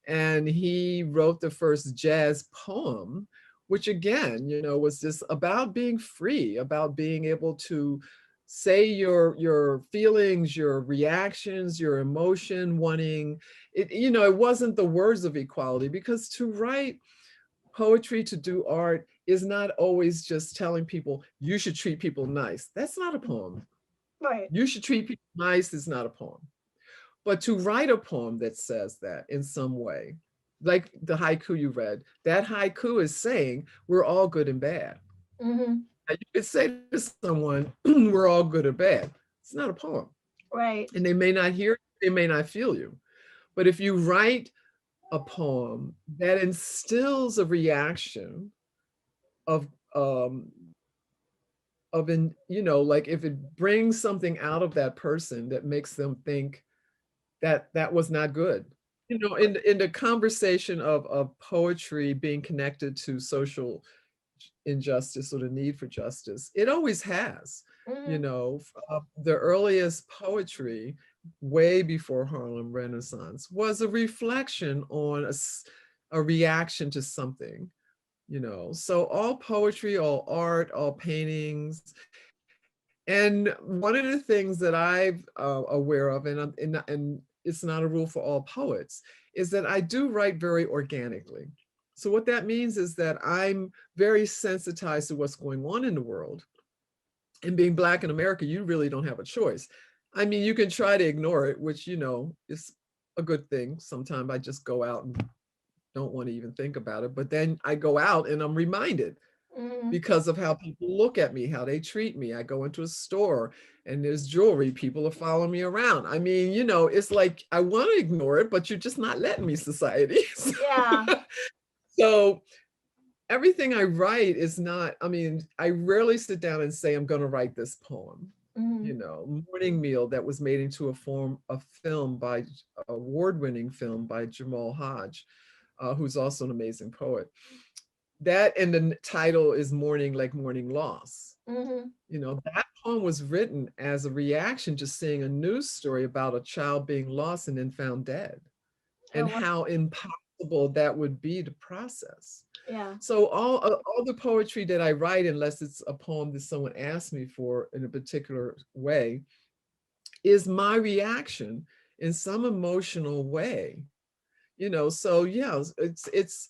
And he wrote the first jazz poem, which again, you know, was just about being free, about being able to say your feelings, your reactions, your emotion, wanting it, you know, it wasn't the words of equality, because to write poetry, to do art is not always just telling people you should treat people nice. That's not a poem. Right. You should treat people nice is not a poem. But to write a poem that says that in some way, like the haiku you read, that haiku is saying we're all good and bad. Mm-hmm. You could say to someone, we're all good or bad. It's not a poem. Right. And they may not hear it, they may not feel you. But if you write a poem that instills a reaction of you know, like if it brings something out of that person that makes them think that that was not good. You know, in the conversation of poetry being connected to social injustice or the need for justice, it always has. Mm-hmm. You know, the earliest poetry, way before Harlem Renaissance, was a reflection on a reaction to something, you know. So all poetry, all art, all paintings. And one of the things that I'm aware of, and it's not a rule for all poets, is that I do write very organically. So what that means is that I'm very sensitized to what's going on in the world. And being Black in America, you really don't have a choice. I mean, you can try to ignore it, which, you know, is a good thing. Sometimes I just go out and don't want to even think about it. But then I go out and I'm reminded because of how people look at me, how they treat me. I go into a store and there's jewelry, people are following me around. I mean, you know, it's like, I want to ignore it, but you're just not letting me, society. Yeah. So everything I write is not, I mean, I rarely sit down and say, I'm going to write this poem. You know, Morning Meal, that was made into a film by, award-winning film by Jamal Hodge, who's also an amazing poet. That, and the title is Mourning Like Mourning Loss. You know, that poem was written as a reaction to seeing a news story about a child being lost and then found dead, and how impossible that would be to process. Yeah. So all the poetry that I write, unless it's a poem that someone asked me for in a particular way, is my reaction in some emotional way. So yeah, it's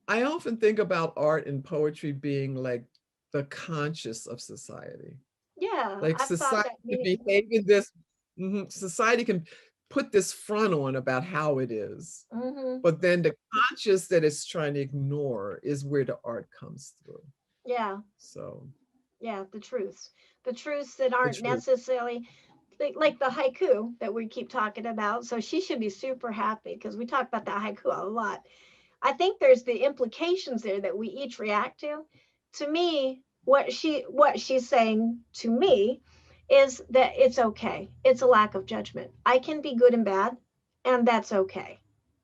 I often think about art and poetry being like the conscious of society. Yeah. Like I've thought society that can meaning. behave in this, society can put this front on about how it is. Hmm. But then the conscious that it's trying to ignore is where the art comes through. Yeah. So Yeah. The truths that the aren't truth. necessarily like the haiku that we keep talking about. So she should be super happy because we talk about that haiku a lot. I think there's the implications there that we each react to. To me, what she's saying to me is that it's okay. It's a lack of judgment. I can be good and bad, and that's okay.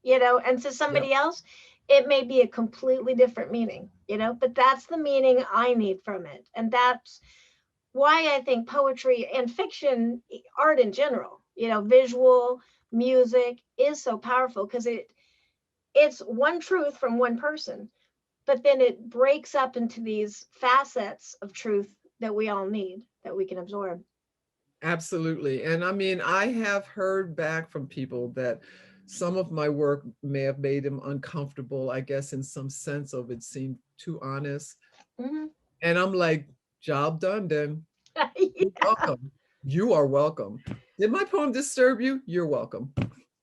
And to Yep. somebody else, it may be a completely different meaning, but that's the meaning I need from it. And that's why I think poetry and fiction, art in general, visual, music is so powerful because it's one truth from one person, but then it breaks up into these facets of truth that we all need, that we can absorb. Absolutely. And I mean, I have heard back from people that some of my work may have made them uncomfortable, I guess, in some sense of it seemed too honest. Hmm. And I'm like, job done then. You're Yeah, welcome. You are welcome. Did my poem disturb you? You're welcome.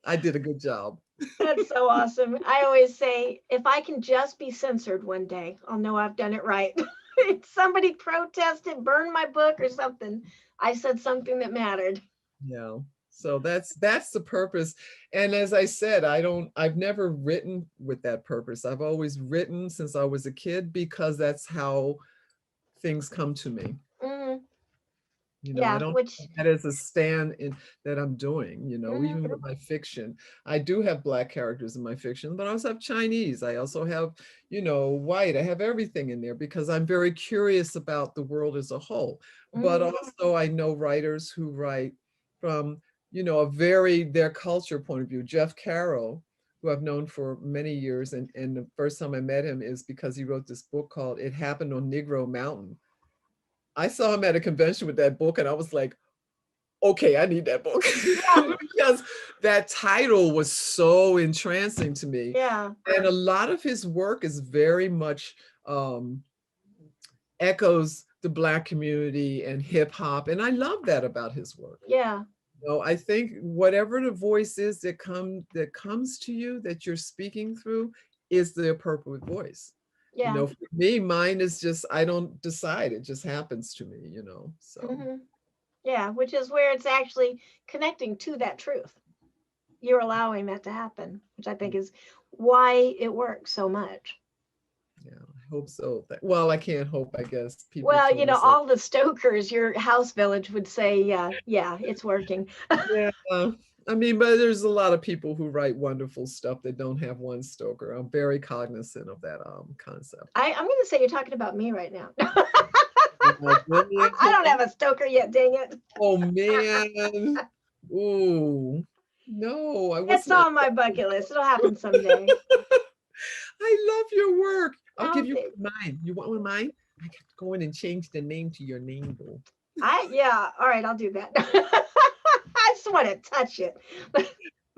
I did a good job. that's so awesome. I always say, if I can just be censored one day, I'll know I've done it right. If somebody protested, burned my book or something, I said something that mattered. Yeah. So that's the purpose. And as I said, I've never written with that purpose. I've always written since I was a kid because that's how things come to me. Hmm. I Yeah, don't which, have that as a stand in that I'm doing, even mhm, with my fiction. I do have Black characters in my fiction, but I also have Chinese. I also have, white. I have everything in there because I'm very curious about the world as a whole. But mhm, also I know writers who write from, their culture point of view. Jeff Carroll, who I've known for many years, and the first time I met him is because he wrote this book called It Happened on Negro Mountain. I saw him at a convention with that book and I was like, okay, I need that book yeah, because that title was so entrancing to me. yeah, And a lot of his work is very much um, echoes the Black community and hip hop. And I love that about his work. yeah, I think whatever the voice is that comes to you that you're speaking through is the appropriate voice. yeah. For me, mine is just, I don't decide. It just happens to me, so. Hmm. Yeah, which is where it's actually connecting to that truth. You're allowing that to happen, which I think is why it works so much. Yeah, I hope so. Well, I can't hope, I guess. People Well, told me so. all the Stokers, your house village would say, yeah, yeah, it's working. Yeah. I mean, but there's a lot of people who write wonderful stuff that don't have one Stoker. I'm very cognizant of that concept. I'm going to say you're talking about me right now. Oh, really? I don't have a Stoker yet, dang it. Oh, man. Ooh. No, I was It's not. on my bucket list. It'll happen someday. I love your work. I'll Oh, give you mine. You want one of mine? I got to go in and change the name to your name, though. yeah, all right, I'll do that. I just want to touch it.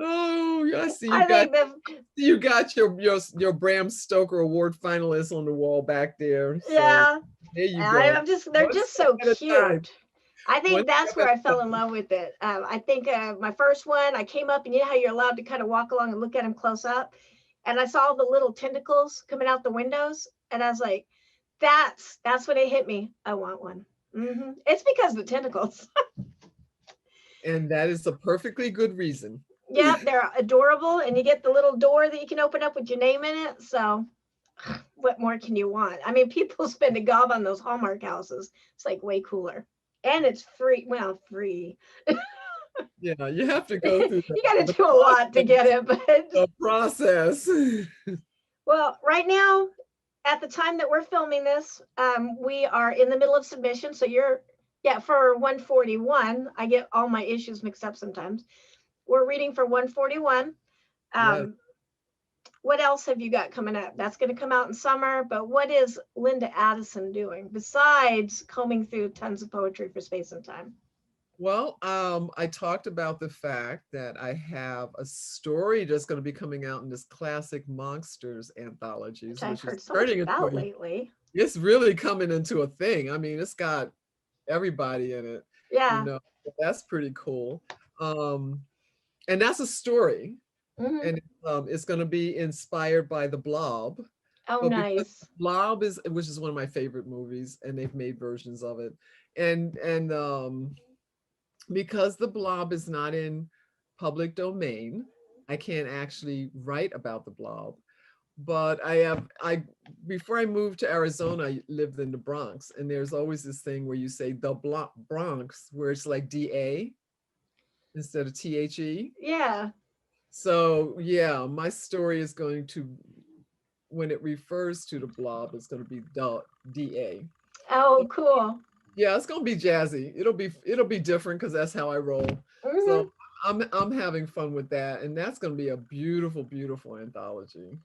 Oh, yeah, I see I think that, you got your Bram Stoker Award finalists on the wall back there. So yeah, there you go. they're One just step so at a time. cute. I One think that's step where at I a fell in time. love with it. I think my first one, I came up and you know how you're allowed to kind of walk along and look at them close up. And I saw the little tentacles coming out the windows. And I was like, that's when it hit me. I want one. It's because of the tentacles. And that is a perfectly good reason. Yeah, they're adorable. And you get the little door that you can open up with your name in it. So what more can you want? I mean, people spend a gob on those Hallmark houses. It's like way cooler. And it's free. Well, free. Yeah, you have to go through You got the to do a lot to get it, but the process. well, right now, at the time that we're filming this, we are in the middle of submission. So yeah, for 141, I get all my issues mixed up sometimes. We're reading for 141. Yes. Um, What else have you got coming up? That's going to come out in summer, but what is Linda Addison doing besides combing through tons of poetry for Space and Time? Well, I talked about the fact that I have a story that's going to be coming out in this classic monsters anthologies, Which I've which is heard so much turning about into lately. it's really coming into a thing. I mean, it's got everybody in it, you Yeah. know. That's pretty cool. And that's a story, Hmm. and it's going to be inspired by The Blob. Oh, But because nice. Blob is, which is one of my favorite movies, and they've made versions of it, and because The Blob is not in public domain, I can't actually write about The Blob. But I before I moved to Arizona, I lived in the Bronx, and there's always this thing where you say the Bronx, where it's like DA instead of THE. Yeah. So yeah, my story is going to, when it refers to The Blob, it's going to be the DA. Oh, cool. Yeah, it's gonna be jazzy. It'll be different because that's how I roll. Hmm. So I'm having fun with that, and that's gonna be a beautiful, beautiful anthology.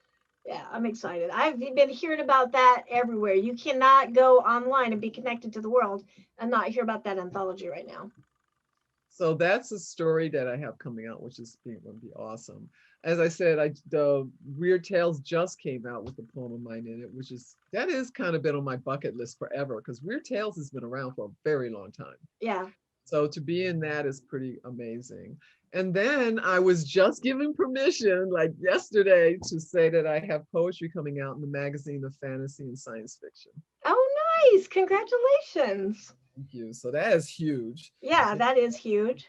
Yeah, I'm excited. I've been hearing about that everywhere. You cannot go online and be connected to the world and not hear about that anthology right now. So that's a story that I have coming out, which is going to be awesome. As I said, the Weird Tales just came out with a poem of mine in it, which is that is kind of been on my bucket list forever because Weird Tales has been around for a very long time. Yeah. So to be in that is pretty amazing. And then I was just given permission, like yesterday, to say that I have poetry coming out in the magazine of fantasy and science fiction. Oh, nice. Congratulations. Thank you. So that is huge. Yeah, that is huge.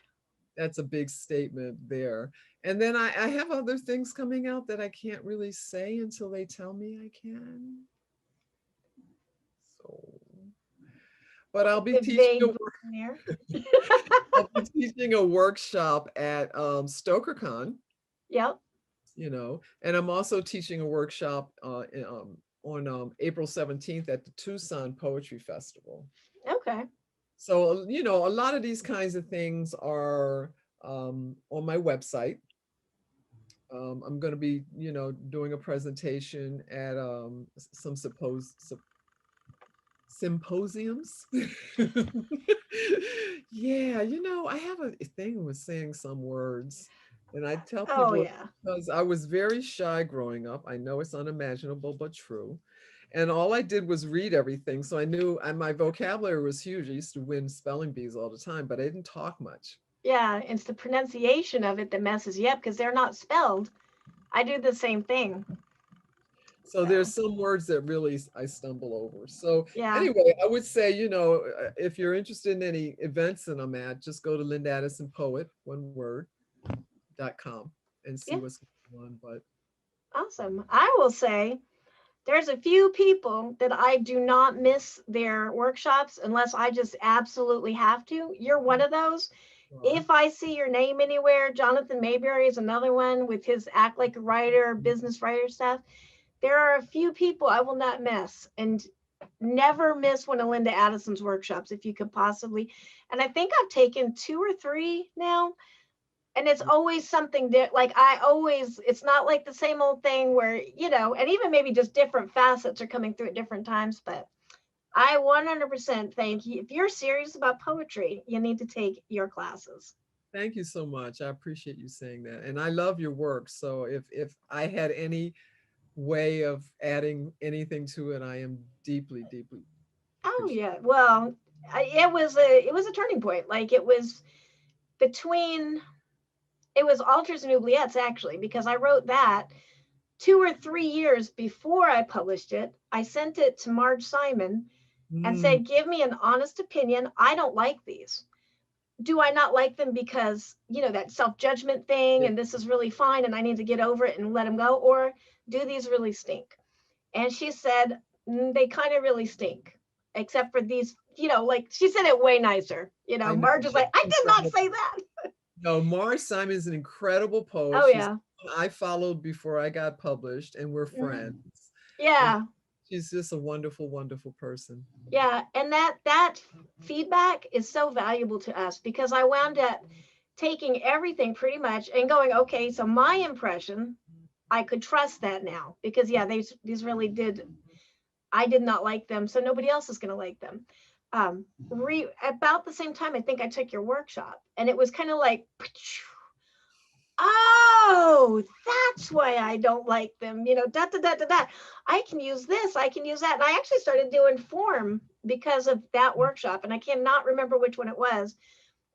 That's a big statement there. And then I have other things coming out that I can't really say until they tell me I can. So, but I'll be The teaching vague there. I'll be teaching a workshop at StokerCon, Yep. you know, and I'm also teaching a workshop on April 17th at the Tucson Poetry Festival. Okay. So, you know, a lot of these kinds of things are on my website. I'm going to be, you know, doing a presentation at some symposiums. Yeah, you know, I have a thing with saying some words, and I tell Oh, people yeah. because I was very shy growing up. I know it's unimaginable, but true. And all I did was read everything. So I knew, and my vocabulary was huge. I used to win spelling bees all the time, but I didn't talk much. Yeah. It's the pronunciation of it that messes you up because they're not spelled. I do the same thing. So So, there's some words that really I stumble over. So yeah. anyway, I would say, you know, if you're interested in any events that I'm at, just go to Linda Addison Poet, one word, .com and see Yeah. what's going on. But Awesome. I will say there's a few people that I do not miss their workshops unless I just absolutely have to. You're one of those. If I see your name anywhere, Jonathan Mayberry is another one with his Act Like a Writer, business writer stuff. There are a few people I will not miss, and never miss one of Linda Addison's workshops if you could possibly. And I think I've taken 2 or 3 now. And it's always something that, like, it's not like the same old thing where, you know, and even maybe just different facets are coming through at different times. But I 100% think if you're serious about poetry, you need to take your classes. thank you so much. I appreciate you saying that. And I love your work. So if I had any way of adding anything to it, I am deeply, deeply Oh appreciative. yeah. Well, it was a turning point. Like it was between it was Altars and Oubliettes actually, because I wrote that 2 or 3 years before I published it. I sent it to Marge Simon and Mm, said, give me an honest opinion. I don't like these. Do I not like them because, you know, that self-judgment thing yeah. and this is really fine and I need to get over it and let them go? Or do these really stink? And she said, they kind of really stink, except for these, you know, like she said it way nicer. You know, I know. Marge was like, I did not say that. No, Mars Simon is an incredible poet. Oh, She's yeah. I followed before I got published, and we're Mhm. friends. And Yeah. she's just a wonderful, wonderful person. Yeah. And that feedback is so valuable to us because I wound up taking everything pretty much and going, okay, so my impression I could trust that now because yeah, these really did. I did not like them, so nobody else is going to like them. About the same time, I think I took your workshop, and it was kind of like, oh, that's why I don't like them. You know, da da da da da. I can use this. I can use that. And I actually started doing form because of that workshop, and I cannot remember which one it was.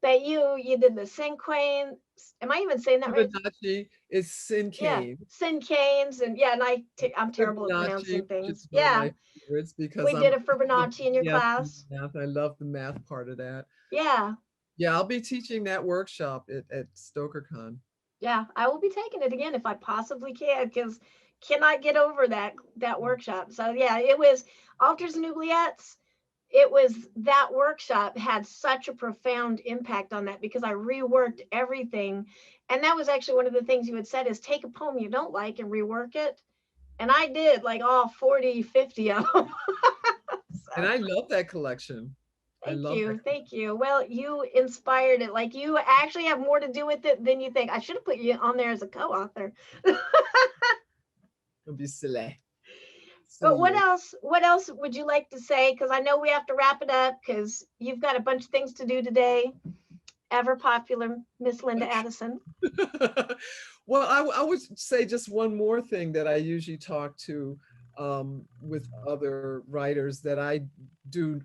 But you did the cinquain. Am I even saying that right? Fibonacci is Yeah, Sincane. cinquains, and yeah, and I'm terrible at Fibonacci, pronouncing which is things. one of Yeah, my favorites because we did a Fibonacci in your yes, class. math. I love the math part of that. Yeah, Yeah, I'll be teaching that workshop at StokerCon. yeah, I will be taking it again if I possibly can, because cannot get over that workshop. So yeah, it was altars and oubliettes. It was that workshop had such a profound impact on that because I reworked everything. And that was actually one of the things you had said is take a poem you don't like and rework it. And I did like all 40, 50 of them. And So I love that collection. I thank love that. you. Thank you. Well, you inspired it. Like you actually have more to do with it than you think. I should have put you on there as a co-author. It'll be silly. But Silly you. what else would you like to say? Because I know we have to wrap it up because you've got a bunch of things to do today. Ever popular Miss Linda Addison. Well, I would say just one more thing that I usually talk to with other writers that I do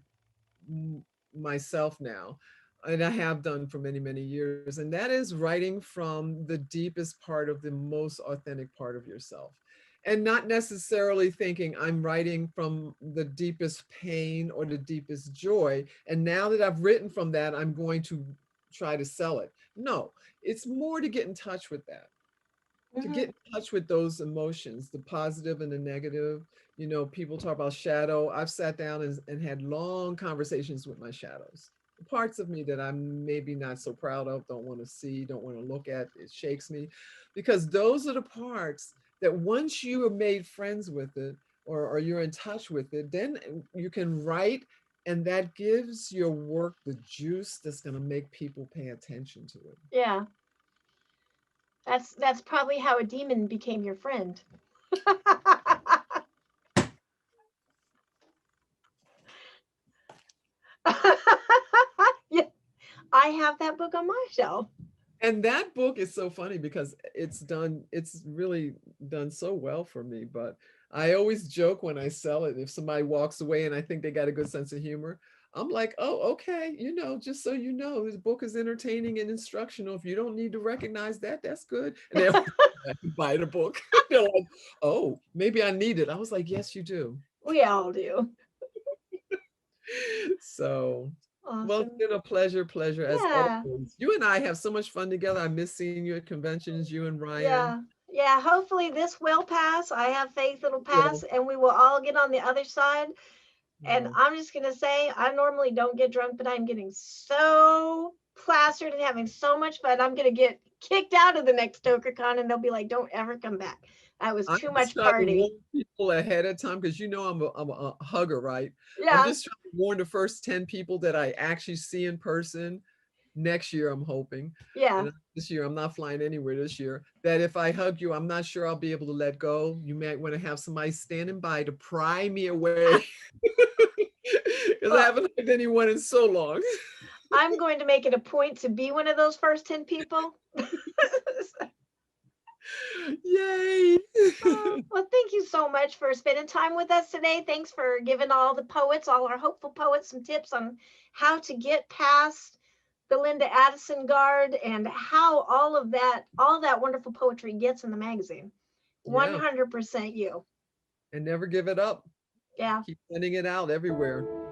myself now, and I have done for many, many years, and that is writing from the deepest part of the most authentic part of yourself. And not necessarily thinking I'm writing from the deepest pain or the deepest joy. And now that I've written from that, I'm going to try to sell it. No, it's more to get in touch with that, to get in touch with those emotions, the positive and the negative. You know, people talk about shadow. I've sat down and had long conversations with my shadows. The parts of me that I'm maybe not so proud of, don't want to see, don't want to look at, it shakes me. Because those are the parts that once you have made friends with it or you're in touch with it, then you can write, and that gives your work the juice that's going to make people pay attention to it. Yeah. That's probably how a demon became your friend. Yeah, I have that book on my shelf. And that book is so funny because it's really done so well for me. But I always joke when I sell it, if somebody walks away and I think they got a good sense of humor, I'm like, oh, okay, you know, just so you know, this book is entertaining and instructional. If you don't need to recognize that, that's good. And they buy the book. They're like, oh, maybe I need it. I was like, yes, you do. We all do. So, well, it's Awesome. been a pleasure as Yeah. always. You and I have so much fun together. I miss seeing you at conventions, you and Ryan. Yeah. Yeah. Hopefully this will pass. I have faith it'll pass Well, and we will all get on the other side. And well, I'm just going to say, I normally don't get drunk, but I'm getting so plastered and having so much fun. I'm going to get kicked out of the next StokerCon and they'll be like, don't ever come back. That was I'm too just much trying to party. warn people ahead of time because you know I'm a hugger, right? I'm Yeah. just trying to warn the first 10 people that I actually see in person next year, I'm hoping. Yeah. And this year, I'm not flying anywhere this year. That if I hug you, I'm not sure I'll be able to let go. You might want to have somebody standing by to pry me away because I Well, haven't hugged anyone in so long. I'm going to make it a point to be one of those first 10 people. Yay! Well, thank you so much for spending time with us today. Thanks for giving all the poets, all our hopeful poets, some tips on how to get past the Linda Addison guard and how all that wonderful poetry gets in the magazine. Yeah, 100% you. and never give it up. Yeah. Keep sending it out everywhere.